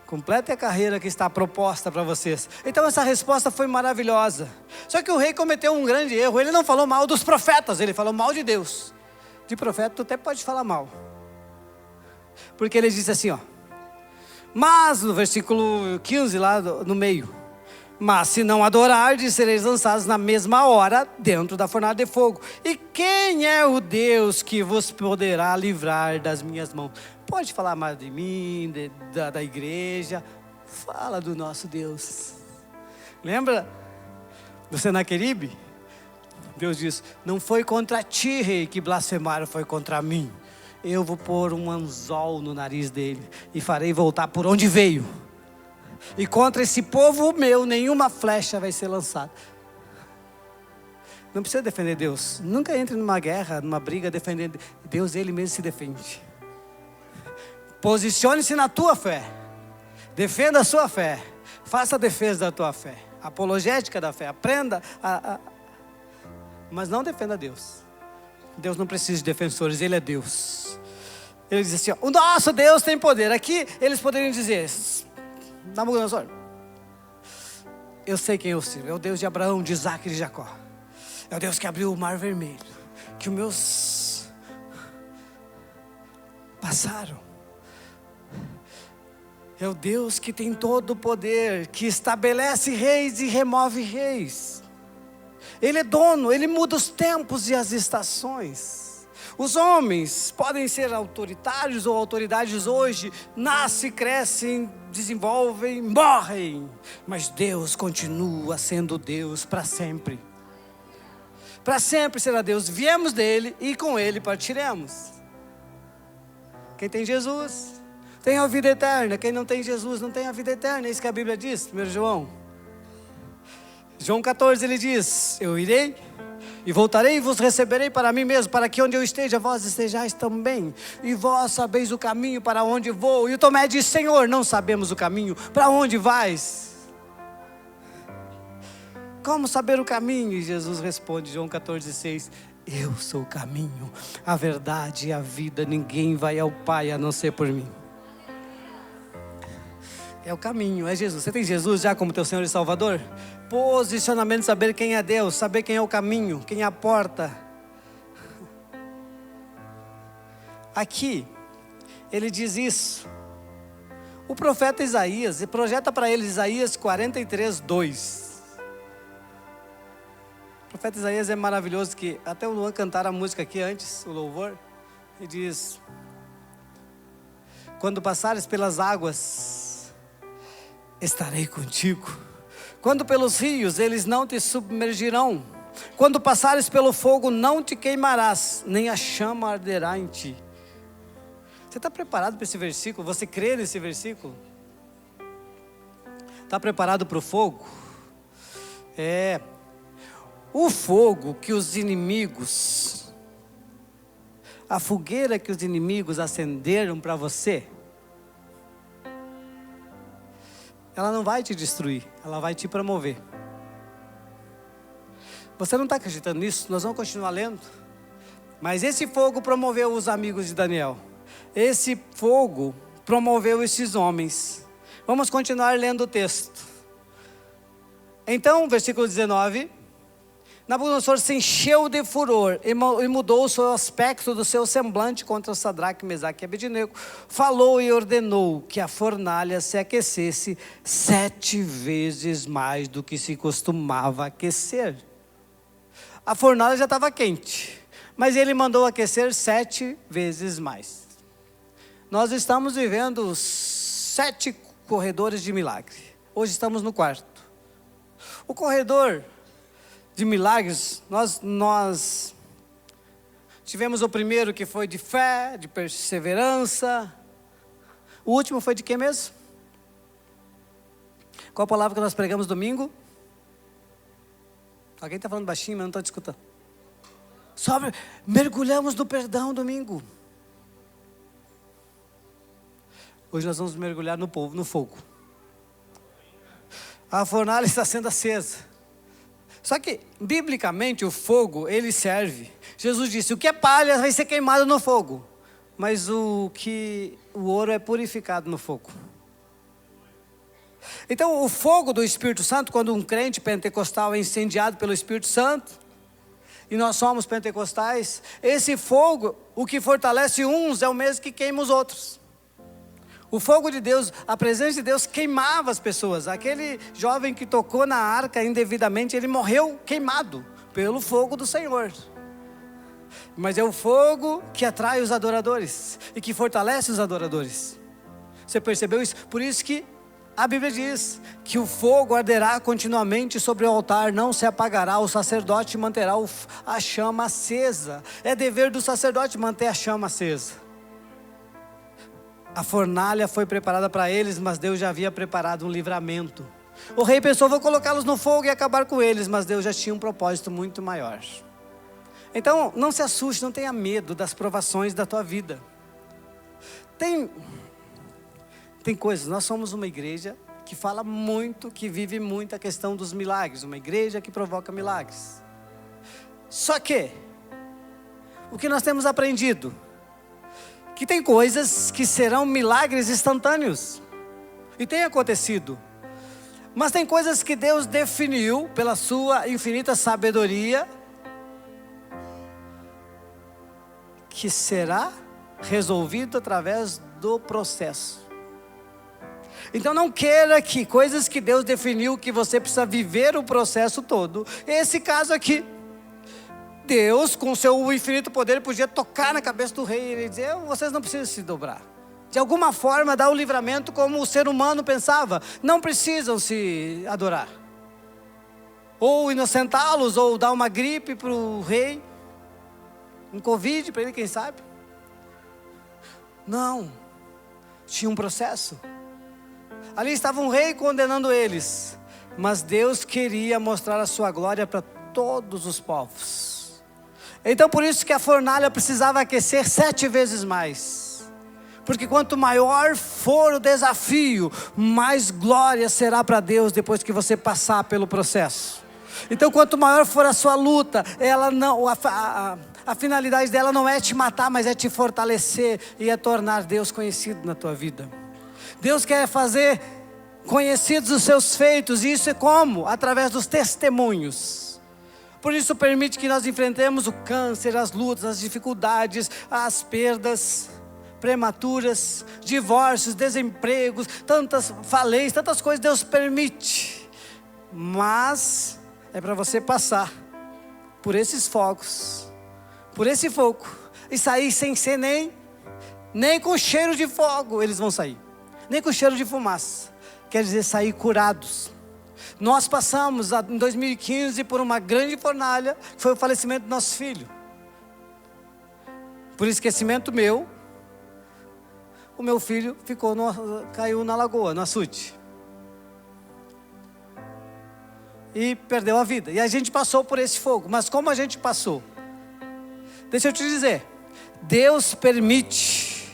Complete a carreira que está proposta para vocês. Então essa resposta foi maravilhosa. Só que o rei cometeu um grande erro. Ele não falou mal dos profetas, ele falou mal de Deus. De profeta tu até pode falar mal, porque ele disse assim, ó: mas no versículo 15 lá no meio: mas se não adorardes, sereis lançados na mesma hora dentro da fornalha de fogo. E quem é o Deus que vos poderá livrar das minhas mãos? Pode falar mais de mim, da igreja. Fala do nosso Deus. Lembra do Senaqueribe? Deus diz: não foi contra ti, rei, que blasfemaram, foi contra mim. Eu vou pôr um anzol no nariz dele e farei voltar por onde veio. E contra esse povo meu, nenhuma flecha vai ser lançada. Não precisa defender Deus. Nunca entre numa guerra, numa briga defendendo Deus. Ele mesmo se defende. Posicione-se na tua fé. Defenda a sua fé. Faça a defesa da tua fé. Apologética da fé. Aprenda mas não defenda Deus. Deus não precisa de defensores, Ele é Deus. Ele diz assim, ó: o nosso Deus tem poder. Aqui eles poderiam dizer: Nabucodonosor, eu sei quem eu sirvo. É o Deus de Abraão, de Isaac e de Jacó. É o Deus que abriu o mar vermelho, que os meus passaram. É o Deus que tem todo o poder, que estabelece reis e remove reis. Ele é dono, Ele muda os tempos e as estações. Os homens podem ser autoritários ou autoridades hoje, nascem, crescem, desenvolvem, morrem, mas Deus continua sendo Deus para sempre. Para sempre será Deus. Viemos dele e com ele partiremos. Quem tem Jesus tem a vida eterna. Quem não tem Jesus não tem a vida eterna. É isso que a Bíblia diz, 1 João. João 14 ele diz: eu irei e voltarei e vos receberei para mim mesmo, para que onde eu esteja, vós estejais também. E vós sabeis o caminho para onde vou. E o Tomé diz: Senhor, não sabemos o caminho, para onde vais? Como saber o caminho? E Jesus responde, João 14,6: eu sou o caminho, a verdade e a vida. Ninguém vai ao Pai a não ser por mim. É o caminho, é Jesus. Você tem Jesus já como teu Senhor e Salvador? Posicionamento, saber quem é Deus, saber quem é o caminho, quem é a porta. Aqui, ele diz isso. O profeta Isaías, projeta para ele Isaías 43:2. O profeta Isaías é maravilhoso, que até o Luan cantar a música aqui antes, o louvor, e diz: quando passares pelas águas, estarei contigo. Quando pelos rios, eles não te submergirão. Quando passares pelo fogo, não te queimarás, nem a chama arderá em ti. Você está preparado para esse versículo? Você crê nesse versículo? Está preparado para o fogo? O fogo que os inimigos, a fogueira que os inimigos acenderam para você, ela não vai te destruir, ela vai te promover. Você não está acreditando nisso? Nós vamos continuar lendo. Mas esse fogo promoveu os amigos de Daniel. Esse fogo promoveu esses homens. Vamos continuar lendo o texto. Então, versículo 19. Nabucodonosor se encheu de furor e mudou o seu aspecto do seu semblante contra Sadraque, Mesaque e Abednego. Falou e ordenou que a fornalha se aquecesse 7 vezes mais do que se costumava aquecer. A fornalha já estava quente, mas ele mandou aquecer 7 vezes mais. Nós estamos vivendo os 7 corredores de milagre. Hoje estamos no 4º. O corredor de milagres, nós tivemos o primeiro, que foi de fé, de perseverança. O último foi de quê mesmo? Qual a palavra que nós pregamos domingo? Alguém está falando baixinho, mas não estou te escutando. Mergulhamos no perdão domingo. Hoje nós vamos mergulhar no fogo. A fornalha está sendo acesa. Só que, biblicamente, o fogo, ele serve. Jesus disse, o que é palha vai ser queimado no fogo, mas o ouro é purificado no fogo. Então, o fogo do Espírito Santo, quando um crente pentecostal é incendiado pelo Espírito Santo, e nós somos pentecostais, esse fogo, o que fortalece uns, é o mesmo que queima os outros. O fogo de Deus, a presença de Deus queimava as pessoas. Aquele jovem que tocou na arca indevidamente, ele morreu queimado pelo fogo do Senhor. Mas é o fogo que atrai os adoradores e que fortalece os adoradores. Você percebeu isso? Por isso que a Bíblia diz que o fogo arderá continuamente sobre o altar, não se apagará, o sacerdote manterá a chama acesa. É dever do sacerdote manter a chama acesa. A fornalha foi preparada para eles, mas Deus já havia preparado um livramento. O rei pensou, vou colocá-los no fogo e acabar com eles, mas Deus já tinha um propósito muito maior. Então, não se assuste, não tenha medo das provações da tua vida. Tem coisas, nós somos uma igreja que fala muito, que vive muito a questão dos milagres, uma igreja que provoca milagres. Só que, o que nós temos aprendido, que tem coisas que serão milagres instantâneos, e tem acontecido, mas tem coisas que Deus definiu pela sua infinita sabedoria, que será resolvido através do processo. Então não queira que coisas que Deus definiu que você precisa viver o processo todo, esse caso aqui, Deus, com seu infinito poder, podia tocar na cabeça do rei e ele dizer: vocês não precisam se dobrar. De alguma forma dar o livramento como o ser humano pensava. Não precisam se adorar. Ou inocentá-los, ou dar uma gripe para o rei. Um Covid para ele, quem sabe. Não. Tinha um processo. Ali estava um rei condenando eles. Mas Deus queria mostrar a sua glória para todos os povos. Então por isso que a fornalha precisava aquecer 7 vezes mais. Porque quanto maior for o desafio, mais glória será para Deus depois que você passar pelo processo. Então quanto maior for a sua luta, ela não, a finalidade dela não é te matar, mas é te fortalecer e é tornar Deus conhecido na tua vida. Deus quer fazer conhecidos os seus feitos, e isso é como? Através dos testemunhos. Por isso permite que nós enfrentemos o câncer, as lutas, as dificuldades, as perdas prematuras, divórcios, desempregos, tantas falências, tantas coisas Deus permite. Mas é para você passar por esses fogos, por esse fogo, e sair sem ser nem com cheiro de fogo eles vão sair, nem com cheiro de fumaça. Quer dizer, sair curados. Nós passamos em 2015 por uma grande fornalha, que foi o falecimento do nosso filho. Por esquecimento meu, o meu filho caiu na lagoa, no açude. E perdeu a vida. E a gente passou por esse fogo. Mas como a gente passou? Deixa eu te dizer. Deus permite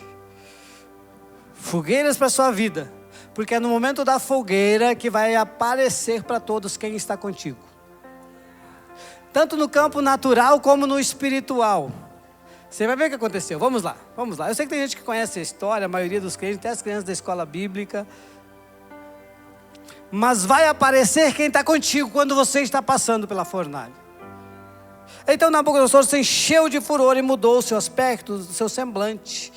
fogueiras para a sua vida. Porque é no momento da fogueira que vai aparecer para todos quem está contigo. Tanto no campo natural como no espiritual. Você vai ver o que aconteceu. Vamos lá. Eu sei que tem gente que conhece a história, a maioria dos crentes, até as crianças da escola bíblica. Mas vai aparecer quem está contigo quando você está passando pela fornalha. Então Nabucodonosor se encheu de furor e mudou o seu aspecto, o seu semblante.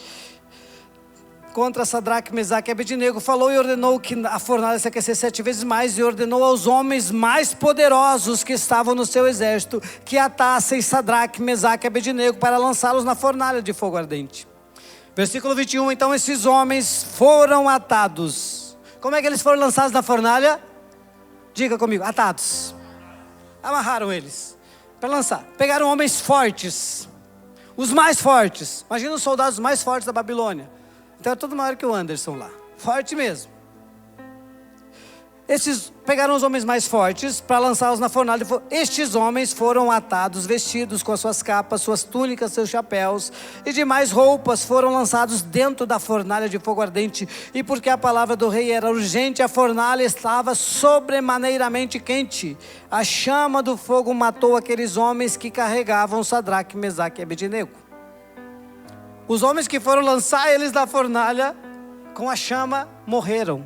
Contra Sadraque, Mesaque e Abednego, falou e ordenou que a fornalha se aquecesse 7 vezes mais, e ordenou aos homens mais poderosos que estavam no seu exército que atassem Sadraque, Mesaque e Abednego para lançá-los na fornalha de fogo ardente. Versículo 21, então esses homens foram atados. Como é que eles foram lançados na fornalha? Diga comigo, atados. Amarraram eles para lançar. Pegaram homens fortes, os mais fortes. Imagina os soldados mais fortes da Babilônia. Então é tudo maior que o Anderson lá, forte mesmo. Esses pegaram os homens mais fortes para lançá-los na fornalha. Estes homens foram atados, vestidos com as suas capas, suas túnicas, seus chapéus e demais roupas, foram lançados dentro da fornalha de fogo ardente. E porque a palavra do rei era urgente, a fornalha estava sobremaneiramente quente. A chama do fogo matou aqueles homens que carregavam Sadraque, Mesaque e Abednego. Os homens que foram lançar eles da fornalha com a chama morreram.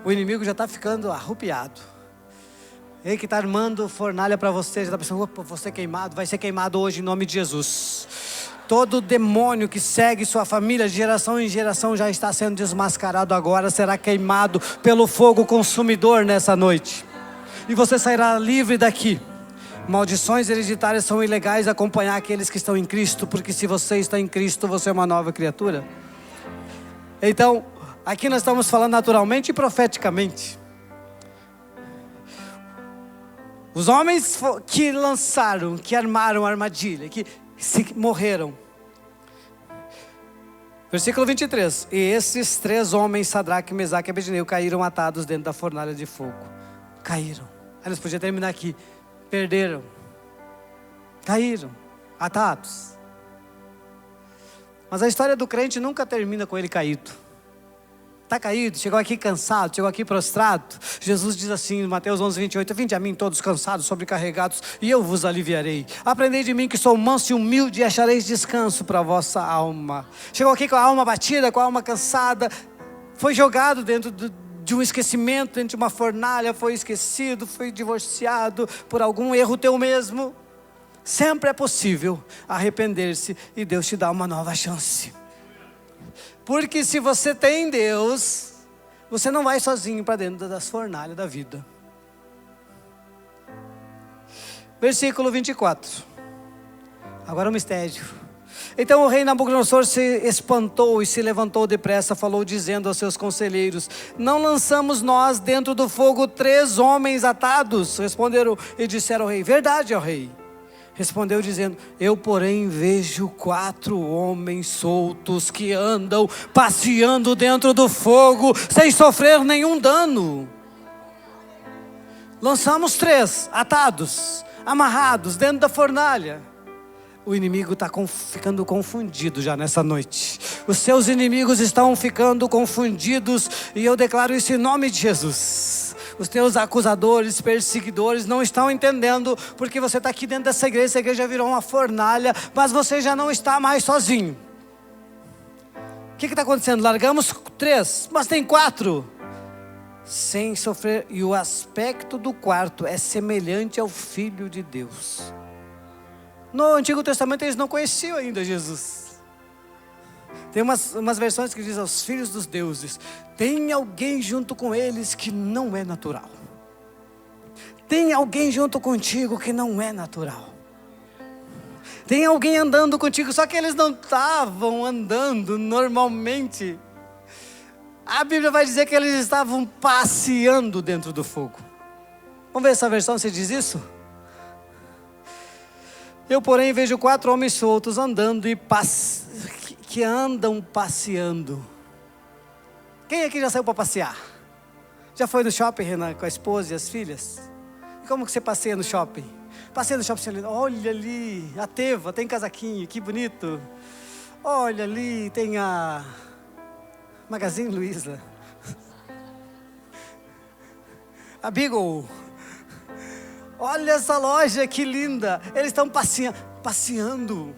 O inimigo já está ficando arrupiado. Ele que está armando fornalha para você, já está pensando: opa, você queimado, vai ser queimado hoje em nome de Jesus. Todo demônio que segue sua família de geração em geração já está sendo desmascarado agora, será queimado pelo fogo consumidor nessa noite. E você sairá livre daqui. Maldições hereditárias são ilegais acompanhar aqueles que estão em Cristo, porque se você está em Cristo, você é uma nova criatura. Então, aqui nós estamos falando naturalmente e profeticamente. Os homens que lançaram, que armaram a armadilha, que morreram. Versículo 23. E esses 3 homens, Sadraque, Mesaque e Abednego, caíram atados dentro da fornalha de fogo. Caíram. Aí nós podíamos terminar aqui. Perderam, caíram, atados. Mas a história do crente nunca termina com ele caído. Está caído, chegou aqui cansado, chegou aqui prostrado. Jesus diz assim em Mateus 11:28: vinde a mim todos cansados, sobrecarregados, e eu vos aliviarei. Aprendei de mim que sou manso e humilde, e achareis descanso para a vossa alma. Chegou aqui com a alma batida, com a alma cansada, foi jogado dentro de um esquecimento, dentro de uma fornalha, foi esquecido, foi divorciado por algum erro teu mesmo. Sempre é possível arrepender-se e Deus te dá uma nova chance. Porque se você tem Deus, você não vai sozinho para dentro das fornalhas da vida. Versículo 24. Agora o mistério. Então o rei Nabucodonosor se espantou e se levantou depressa, falou dizendo aos seus conselheiros: não lançamos nós dentro do fogo 3 homens atados? Responderam e disseram ao rei: verdade, ó rei. Respondeu dizendo: eu porém vejo 4 homens soltos que andam passeando dentro do fogo sem sofrer nenhum dano. Lançamos 3 atados, amarrados dentro da fornalha. O inimigo está ficando confundido já nessa noite. Os seus inimigos estão ficando confundidos, e eu declaro isso em nome de Jesus. Os teus acusadores, perseguidores não estão entendendo, porque você está aqui dentro dessa igreja. Essa igreja virou uma fornalha, mas você já não está mais sozinho. O que está acontecendo? Largamos 3, mas tem 4. Sem sofrer, e o aspecto do quarto é semelhante ao Filho de Deus. No Antigo Testamento eles não conheciam ainda Jesus. Tem umas versões que dizem aos filhos dos deuses. Tem alguém junto com eles que não é natural. Tem alguém junto contigo que não é natural. Tem alguém andando contigo, só que eles não estavam andando normalmente. A Bíblia vai dizer que eles estavam passeando dentro do fogo. Vamos ver essa versão, se diz isso? Eu, porém, vejo 4 homens soltos andando que andam passeando. Quem aqui já saiu para passear? Já foi no shopping, Renan, com a esposa e as filhas? E como que você passeia no shopping? Passeia no shopping, olha ali, a Teva tem casaquinho, que bonito. Olha ali, tem a Magazine Luiza. A Beagle. Olha essa loja, que linda. Eles estão passeando.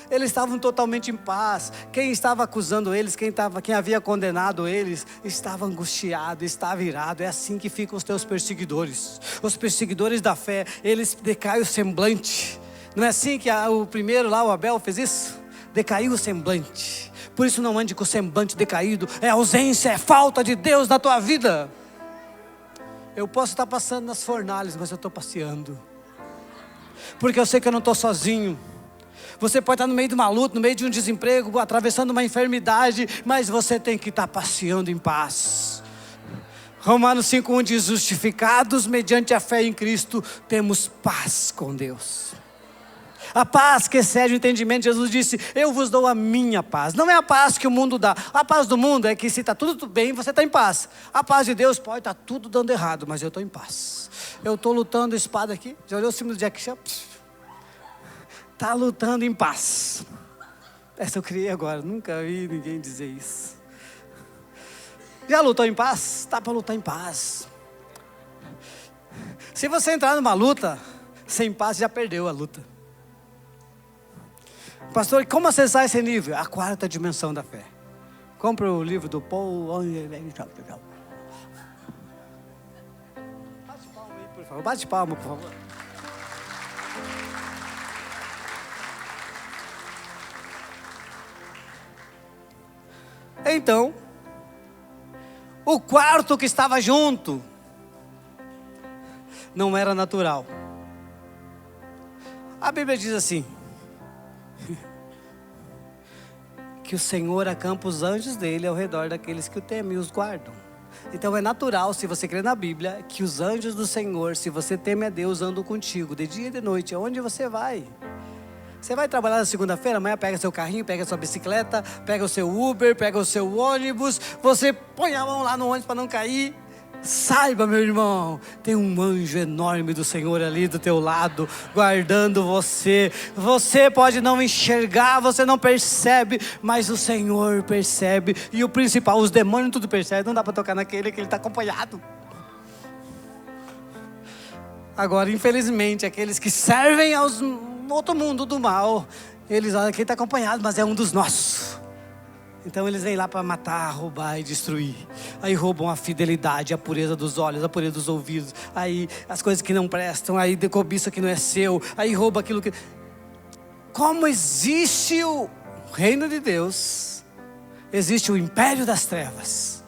Eles estavam totalmente em paz. Quem estava acusando eles, quem havia condenado eles, estava angustiado, estava irado. É assim que ficam os teus perseguidores. Os perseguidores da fé, eles decaem o semblante. Não é assim que o primeiro lá, o Abel, fez isso? Decaiu o semblante. Por isso não ande com o semblante decaído. É ausência, é falta de Deus na tua vida. Eu posso estar passando nas fornalhas, mas eu estou passeando. Porque eu sei que eu não estou sozinho. Você pode estar no meio de uma luta, no meio de um desemprego, atravessando uma enfermidade, mas você tem que estar passeando em paz. Romanos 5:1 diz: justificados mediante a fé em Cristo, temos paz com Deus. A paz que excede o entendimento. Jesus disse: eu vos dou a minha paz. Não é a paz que o mundo dá. A paz do mundo é que se está tudo bem, você está em paz. A paz de Deus pode estar tudo dando errado, mas eu estou em paz. Eu estou lutando espada aqui. Já olhou o símbolo do Jack Chan? Está lutando em paz. Essa eu criei agora, nunca vi ninguém dizer isso. Já lutou em paz? Está para lutar em paz. Se você entrar numa luta sem paz, já perdeu a luta. Pastor, como acessar esse nível? A 4ª dimensão da fé. Compre o livro do Paul. Bate palma aí, por favor. Bate palma, por favor. Então, o quarto que estava junto não era natural. A Bíblia diz assim: que o Senhor acampa os anjos dele ao redor daqueles que o temem e os guardam. Então é natural, se você crê na Bíblia, que os anjos do Senhor, se você teme a Deus, andam contigo de dia e de noite, aonde você vai. Você vai trabalhar na segunda-feira, amanhã pega seu carrinho, pega sua bicicleta, pega o seu Uber, pega o seu ônibus, você põe a mão lá no ônibus para não cair. Saiba, meu irmão, tem um anjo enorme do Senhor ali do teu lado, guardando você. Você pode não enxergar, você não percebe, mas o Senhor percebe. E o principal, os demônios tudo percebem. Não dá para tocar naquele que ele está acompanhado. Agora, infelizmente, aqueles que servem aos outro mundo do mal, eles olham que ele está acompanhado, mas é um dos nossos. Então eles vêm lá para matar, roubar e destruir. Aí roubam a fidelidade, a pureza dos olhos, a pureza dos ouvidos. Aí as coisas que não prestam, aí cobiça que não é seu. Aí rouba aquilo que... Como existe o reino de Deus, existe o império das trevas.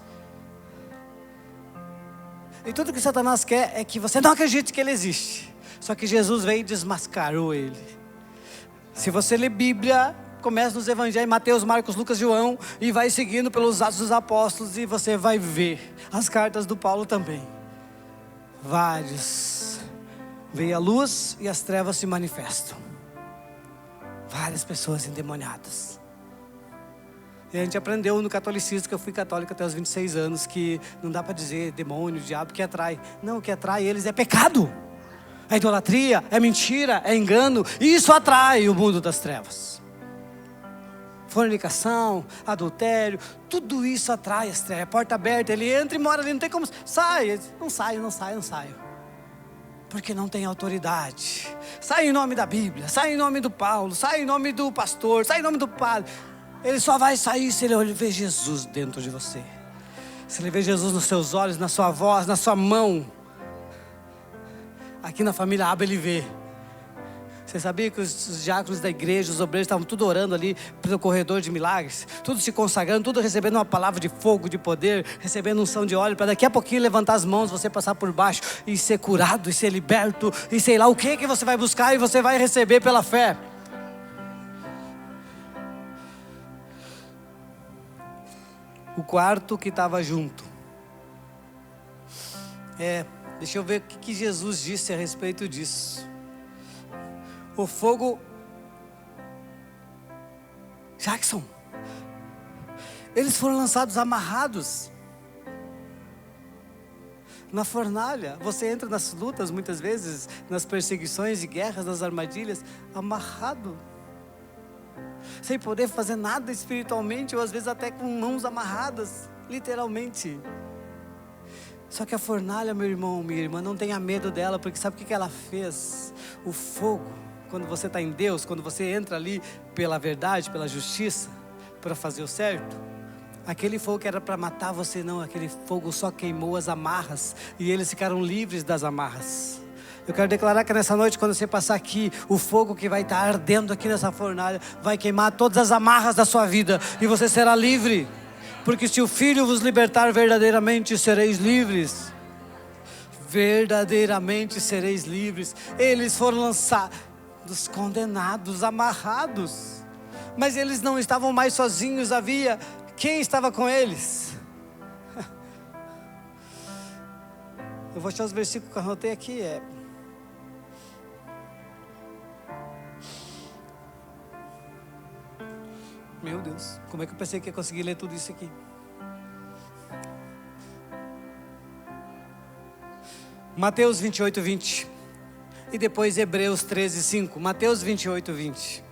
E tudo que Satanás quer é que você não acredite que ele existe. Só que Jesus veio e desmascarou ele. Se você ler Bíblia, começa nos Evangelhos, Mateus, Marcos, Lucas, João, e vai seguindo pelos Atos dos Apóstolos, e você vai ver as cartas do Paulo também. Vários. Veio a luz e as trevas se manifestam. Várias pessoas endemoniadas. E a gente aprendeu no catolicismo, que eu fui católico até os 26 anos, que não dá para dizer demônio, diabo, que atrai. Não, o que atrai eles é pecado. É idolatria, é mentira, é engano. E isso atrai o mundo das trevas. Fornicação, adultério, tudo isso atrai as trevas. Porta aberta, ele entra e mora ali, não tem como. Sai, não saio. Porque não tem autoridade. Sai em nome da Bíblia, sai em nome do Paulo, sai em nome do pastor, sai em nome do padre. Ele só vai sair se ele ver Jesus dentro de você. Se ele ver Jesus nos seus olhos, na sua voz, na sua mão. Aqui na família Aba ele vê. Você sabia que os diáconos da igreja, os obreiros estavam tudo orando ali pelo corredor de milagres? Tudo se consagrando, tudo recebendo uma palavra de fogo, de poder, recebendo unção de óleo, para daqui a pouquinho levantar as mãos, você passar por baixo e ser curado, e ser liberto, e sei lá o que você vai buscar e você vai receber pela fé. O quarto que estava junto. Deixa eu ver o que Jesus disse a respeito disso. O fogo, Jackson, eles foram lançados amarrados na fornalha. Você entra nas lutas muitas vezes, nas perseguições e guerras, nas armadilhas, amarrado, sem poder fazer nada espiritualmente, ou às vezes até com mãos amarradas, literalmente. Só que a fornalha, meu irmão, minha irmã, não tenha medo dela, porque sabe o que ela fez? O fogo, quando você está em Deus, quando você entra ali pela verdade, pela justiça, para fazer o certo, aquele fogo que era para matar você, não, aquele fogo só queimou as amarras, e eles ficaram livres das amarras. Eu quero declarar que nessa noite, quando você passar aqui, o fogo que vai estar ardendo aqui nessa fornalha, vai queimar todas as amarras da sua vida, e você será livre. Porque se o Filho vos libertar, verdadeiramente sereis livres. Verdadeiramente sereis livres. Eles foram lançados, condenados, amarrados. Mas eles não estavam mais sozinhos, havia quem estava com eles. Eu vou achar os versículos que eu anotei aqui. Meu Deus, como é que eu pensei que ia conseguir ler tudo isso aqui? Mateus 28, 20. E depois Hebreus 13, 5. Mateus 28, 20.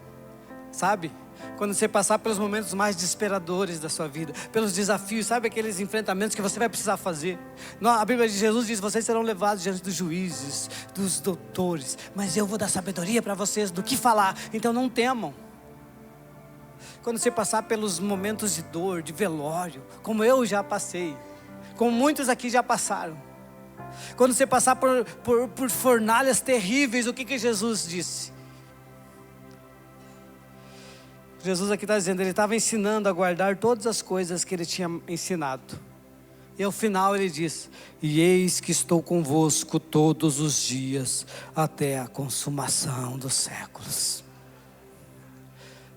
Sabe? Quando você passar pelos momentos mais desesperadores da sua vida, pelos desafios, sabe aqueles enfrentamentos que você vai precisar fazer. A Bíblia de Jesus diz, vocês serão levados diante dos juízes, dos doutores, mas eu vou dar sabedoria para vocês do que falar, então não temam. Quando você passar pelos momentos de dor, de velório, como eu já passei, como muitos aqui já passaram. Quando você passar por fornalhas terríveis, o que Jesus disse? Jesus aqui está dizendo, ele estava ensinando a guardar todas as coisas que ele tinha ensinado. E ao final ele diz, e eis que estou convosco todos os dias, até a consumação dos séculos.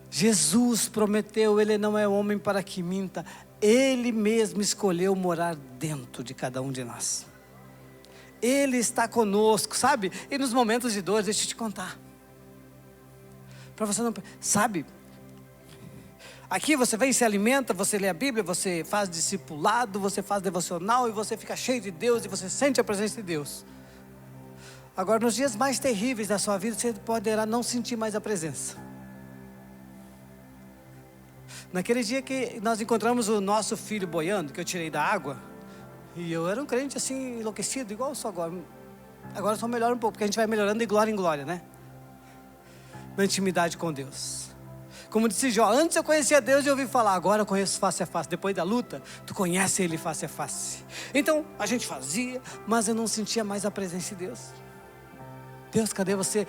Jesus prometeu, ele não é homem para que minta, ele mesmo escolheu morar dentro de cada um de nós. Ele está conosco, sabe? E nos momentos de dor, deixa eu te contar. Para você não, sabe? Aqui você vem e se alimenta, você lê a Bíblia, você faz discipulado, você faz devocional e você fica cheio de Deus e você sente a presença de Deus. Agora, nos dias mais terríveis da sua vida, você poderá não sentir mais a presença. Naquele dia que nós encontramos o nosso filho boiando, que eu tirei da água, e eu era um crente assim, enlouquecido, igual eu sou agora. Agora eu só melhoro um pouco, porque a gente vai melhorando de glória em glória, né? Na intimidade com Deus. Como disse Jó, antes eu conhecia Deus e ouvi falar, agora eu conheço face a face. Depois da luta, tu conhece Ele face a face. Então, a gente fazia, mas eu não sentia mais a presença de Deus. Deus, cadê você?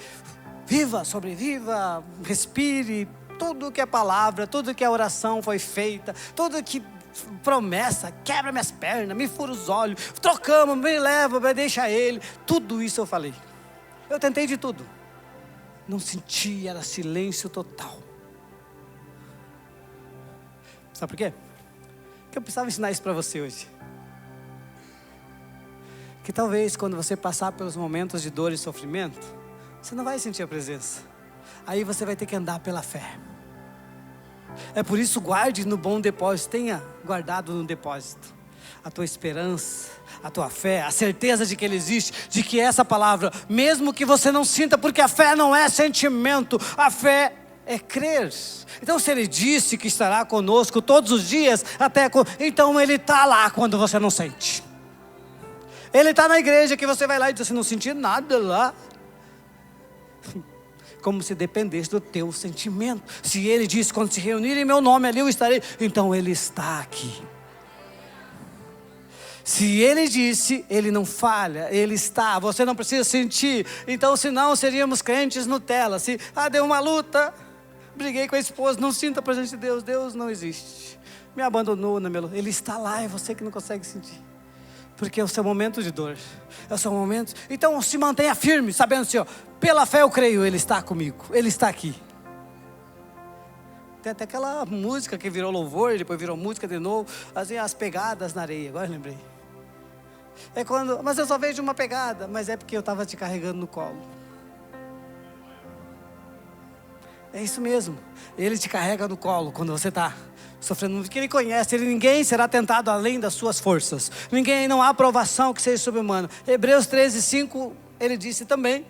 Viva, sobreviva, respire. Tudo que é palavra, tudo que é oração foi feita, tudo que promessa, quebra minhas pernas, me fura os olhos, trocamos, me leva, me deixa Ele. Tudo isso eu falei. Eu tentei de tudo. Não senti, era silêncio total. Sabe por quê? Porque eu precisava ensinar isso para você hoje. Que talvez quando você passar pelos momentos de dor e sofrimento, você não vai sentir a presença. Aí você vai ter que andar pela fé. É por isso, guarde no bom depósito, tenha guardado no depósito a tua esperança, a tua fé, a certeza de que Ele existe, de que essa palavra, mesmo que você não sinta, porque a fé não é sentimento, a fé é crer. Então se Ele disse que estará conosco todos os dias, então Ele está lá quando você não sente. Ele está na igreja que você vai lá e diz assim, não senti nada lá. Como se dependesse do teu sentimento. Se Ele disse, quando se reunirem em meu nome, ali eu estarei. Então Ele está aqui. Se Ele disse, Ele não falha, Ele está. Você não precisa sentir. Então senão seríamos crentes Nutella. Se deu uma luta, briguei com a esposa, não sinto a presença de Deus. Deus não existe. Me abandonou na minha. Ele está lá, é você que não consegue sentir. Porque é o seu momento de dor, é o seu momento. Então se mantenha firme, sabendo assim, pela fé eu creio, Ele está comigo, Ele está aqui. Tem até aquela música que virou louvor, depois virou música de novo, assim, as pegadas na areia, agora eu lembrei. Mas eu só vejo uma pegada, mas é porque eu estava te carregando no colo. É isso mesmo, Ele te carrega no colo quando você está sofrendo, porque Ele conhece, ninguém será tentado além das suas forças, não há provação que seja sobre-humana. Hebreus 13:5, Ele disse também,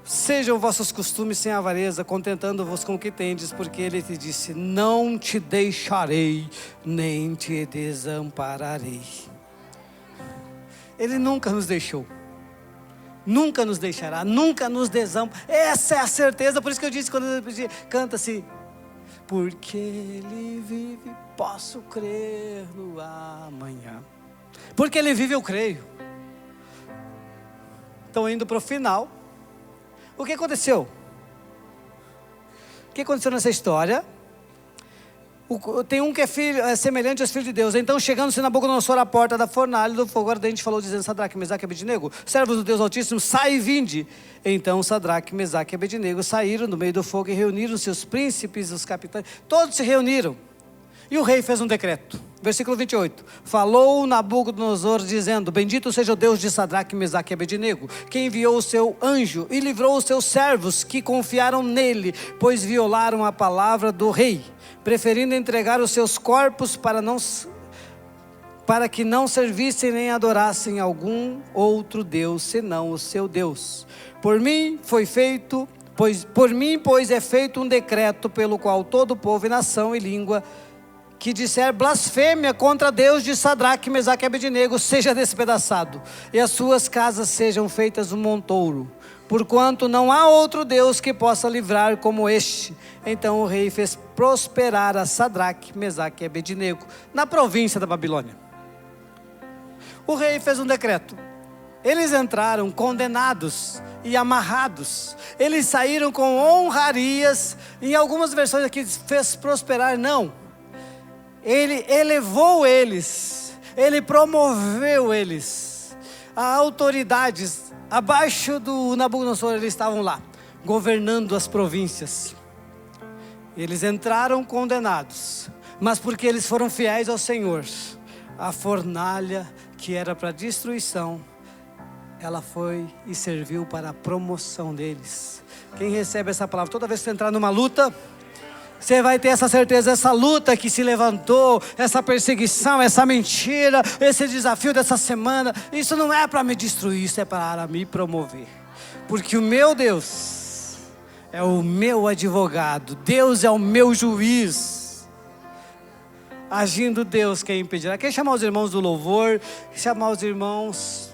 sejam vossos costumes sem avareza, contentando-vos com o que tendes, porque Ele te disse, não te deixarei, nem te desampararei. Ele nunca nos deixou, nunca nos deixará, nunca nos desamparará. Essa é a certeza, por isso que eu disse quando ele canta assim, porque Ele vive, posso crer no amanhã. Porque Ele vive, eu creio. Estão indo para o final. O que aconteceu? O que aconteceu nessa história? Tem um que é semelhante aos filhos de Deus. Então chegando-se Nabucodonosor à porta da fornalha do fogo ardente, falou dizendo, Sadraque, Mesaque e Abednego, servos do Deus Altíssimo, sai e vinde. Então Sadraque, Mesaque e Abednego saíram do meio do fogo e reuniram seus príncipes, os capitães, todos se reuniram. E o rei fez um decreto. Versículo 28. Falou Nabucodonosor dizendo, bendito seja o Deus de Sadraque, Mesaque e Abednego, que enviou o seu anjo e livrou os seus servos que confiaram nele, pois violaram a palavra do rei, preferindo entregar os seus corpos para que não servissem nem adorassem algum outro Deus, senão o seu Deus. Por mim, pois é feito um decreto pelo qual todo povo e nação e língua que disser blasfêmia contra Deus de Sadraque, Mesaque e Abednego seja despedaçado, e as suas casas sejam feitas um montouro, porquanto não há outro Deus que possa livrar como este. Então o rei fez prosperar a Sadraque, Mesaque e Abednego na província da Babilônia. O rei fez um decreto. Eles entraram condenados e amarrados. Eles saíram com honrarias. Em algumas versões aqui fez prosperar, não. Ele elevou eles, Ele promoveu eles. As autoridades abaixo do Nabucodonosor, eles estavam lá, governando as províncias. Eles entraram condenados, mas porque eles foram fiéis ao Senhor, a fornalha que era para destruição, ela foi e serviu para a promoção deles. Quem recebe essa palavra, toda vez que você entrar numa luta, você vai ter essa certeza, essa luta que se levantou, essa perseguição, essa mentira, esse desafio dessa semana, isso não é para me destruir, isso é para me promover. Porque o meu Deus é o meu advogado, Deus é o meu juiz. Agindo Deus, quem impedirá? Quer chamar os irmãos do louvor, chamar os irmãos...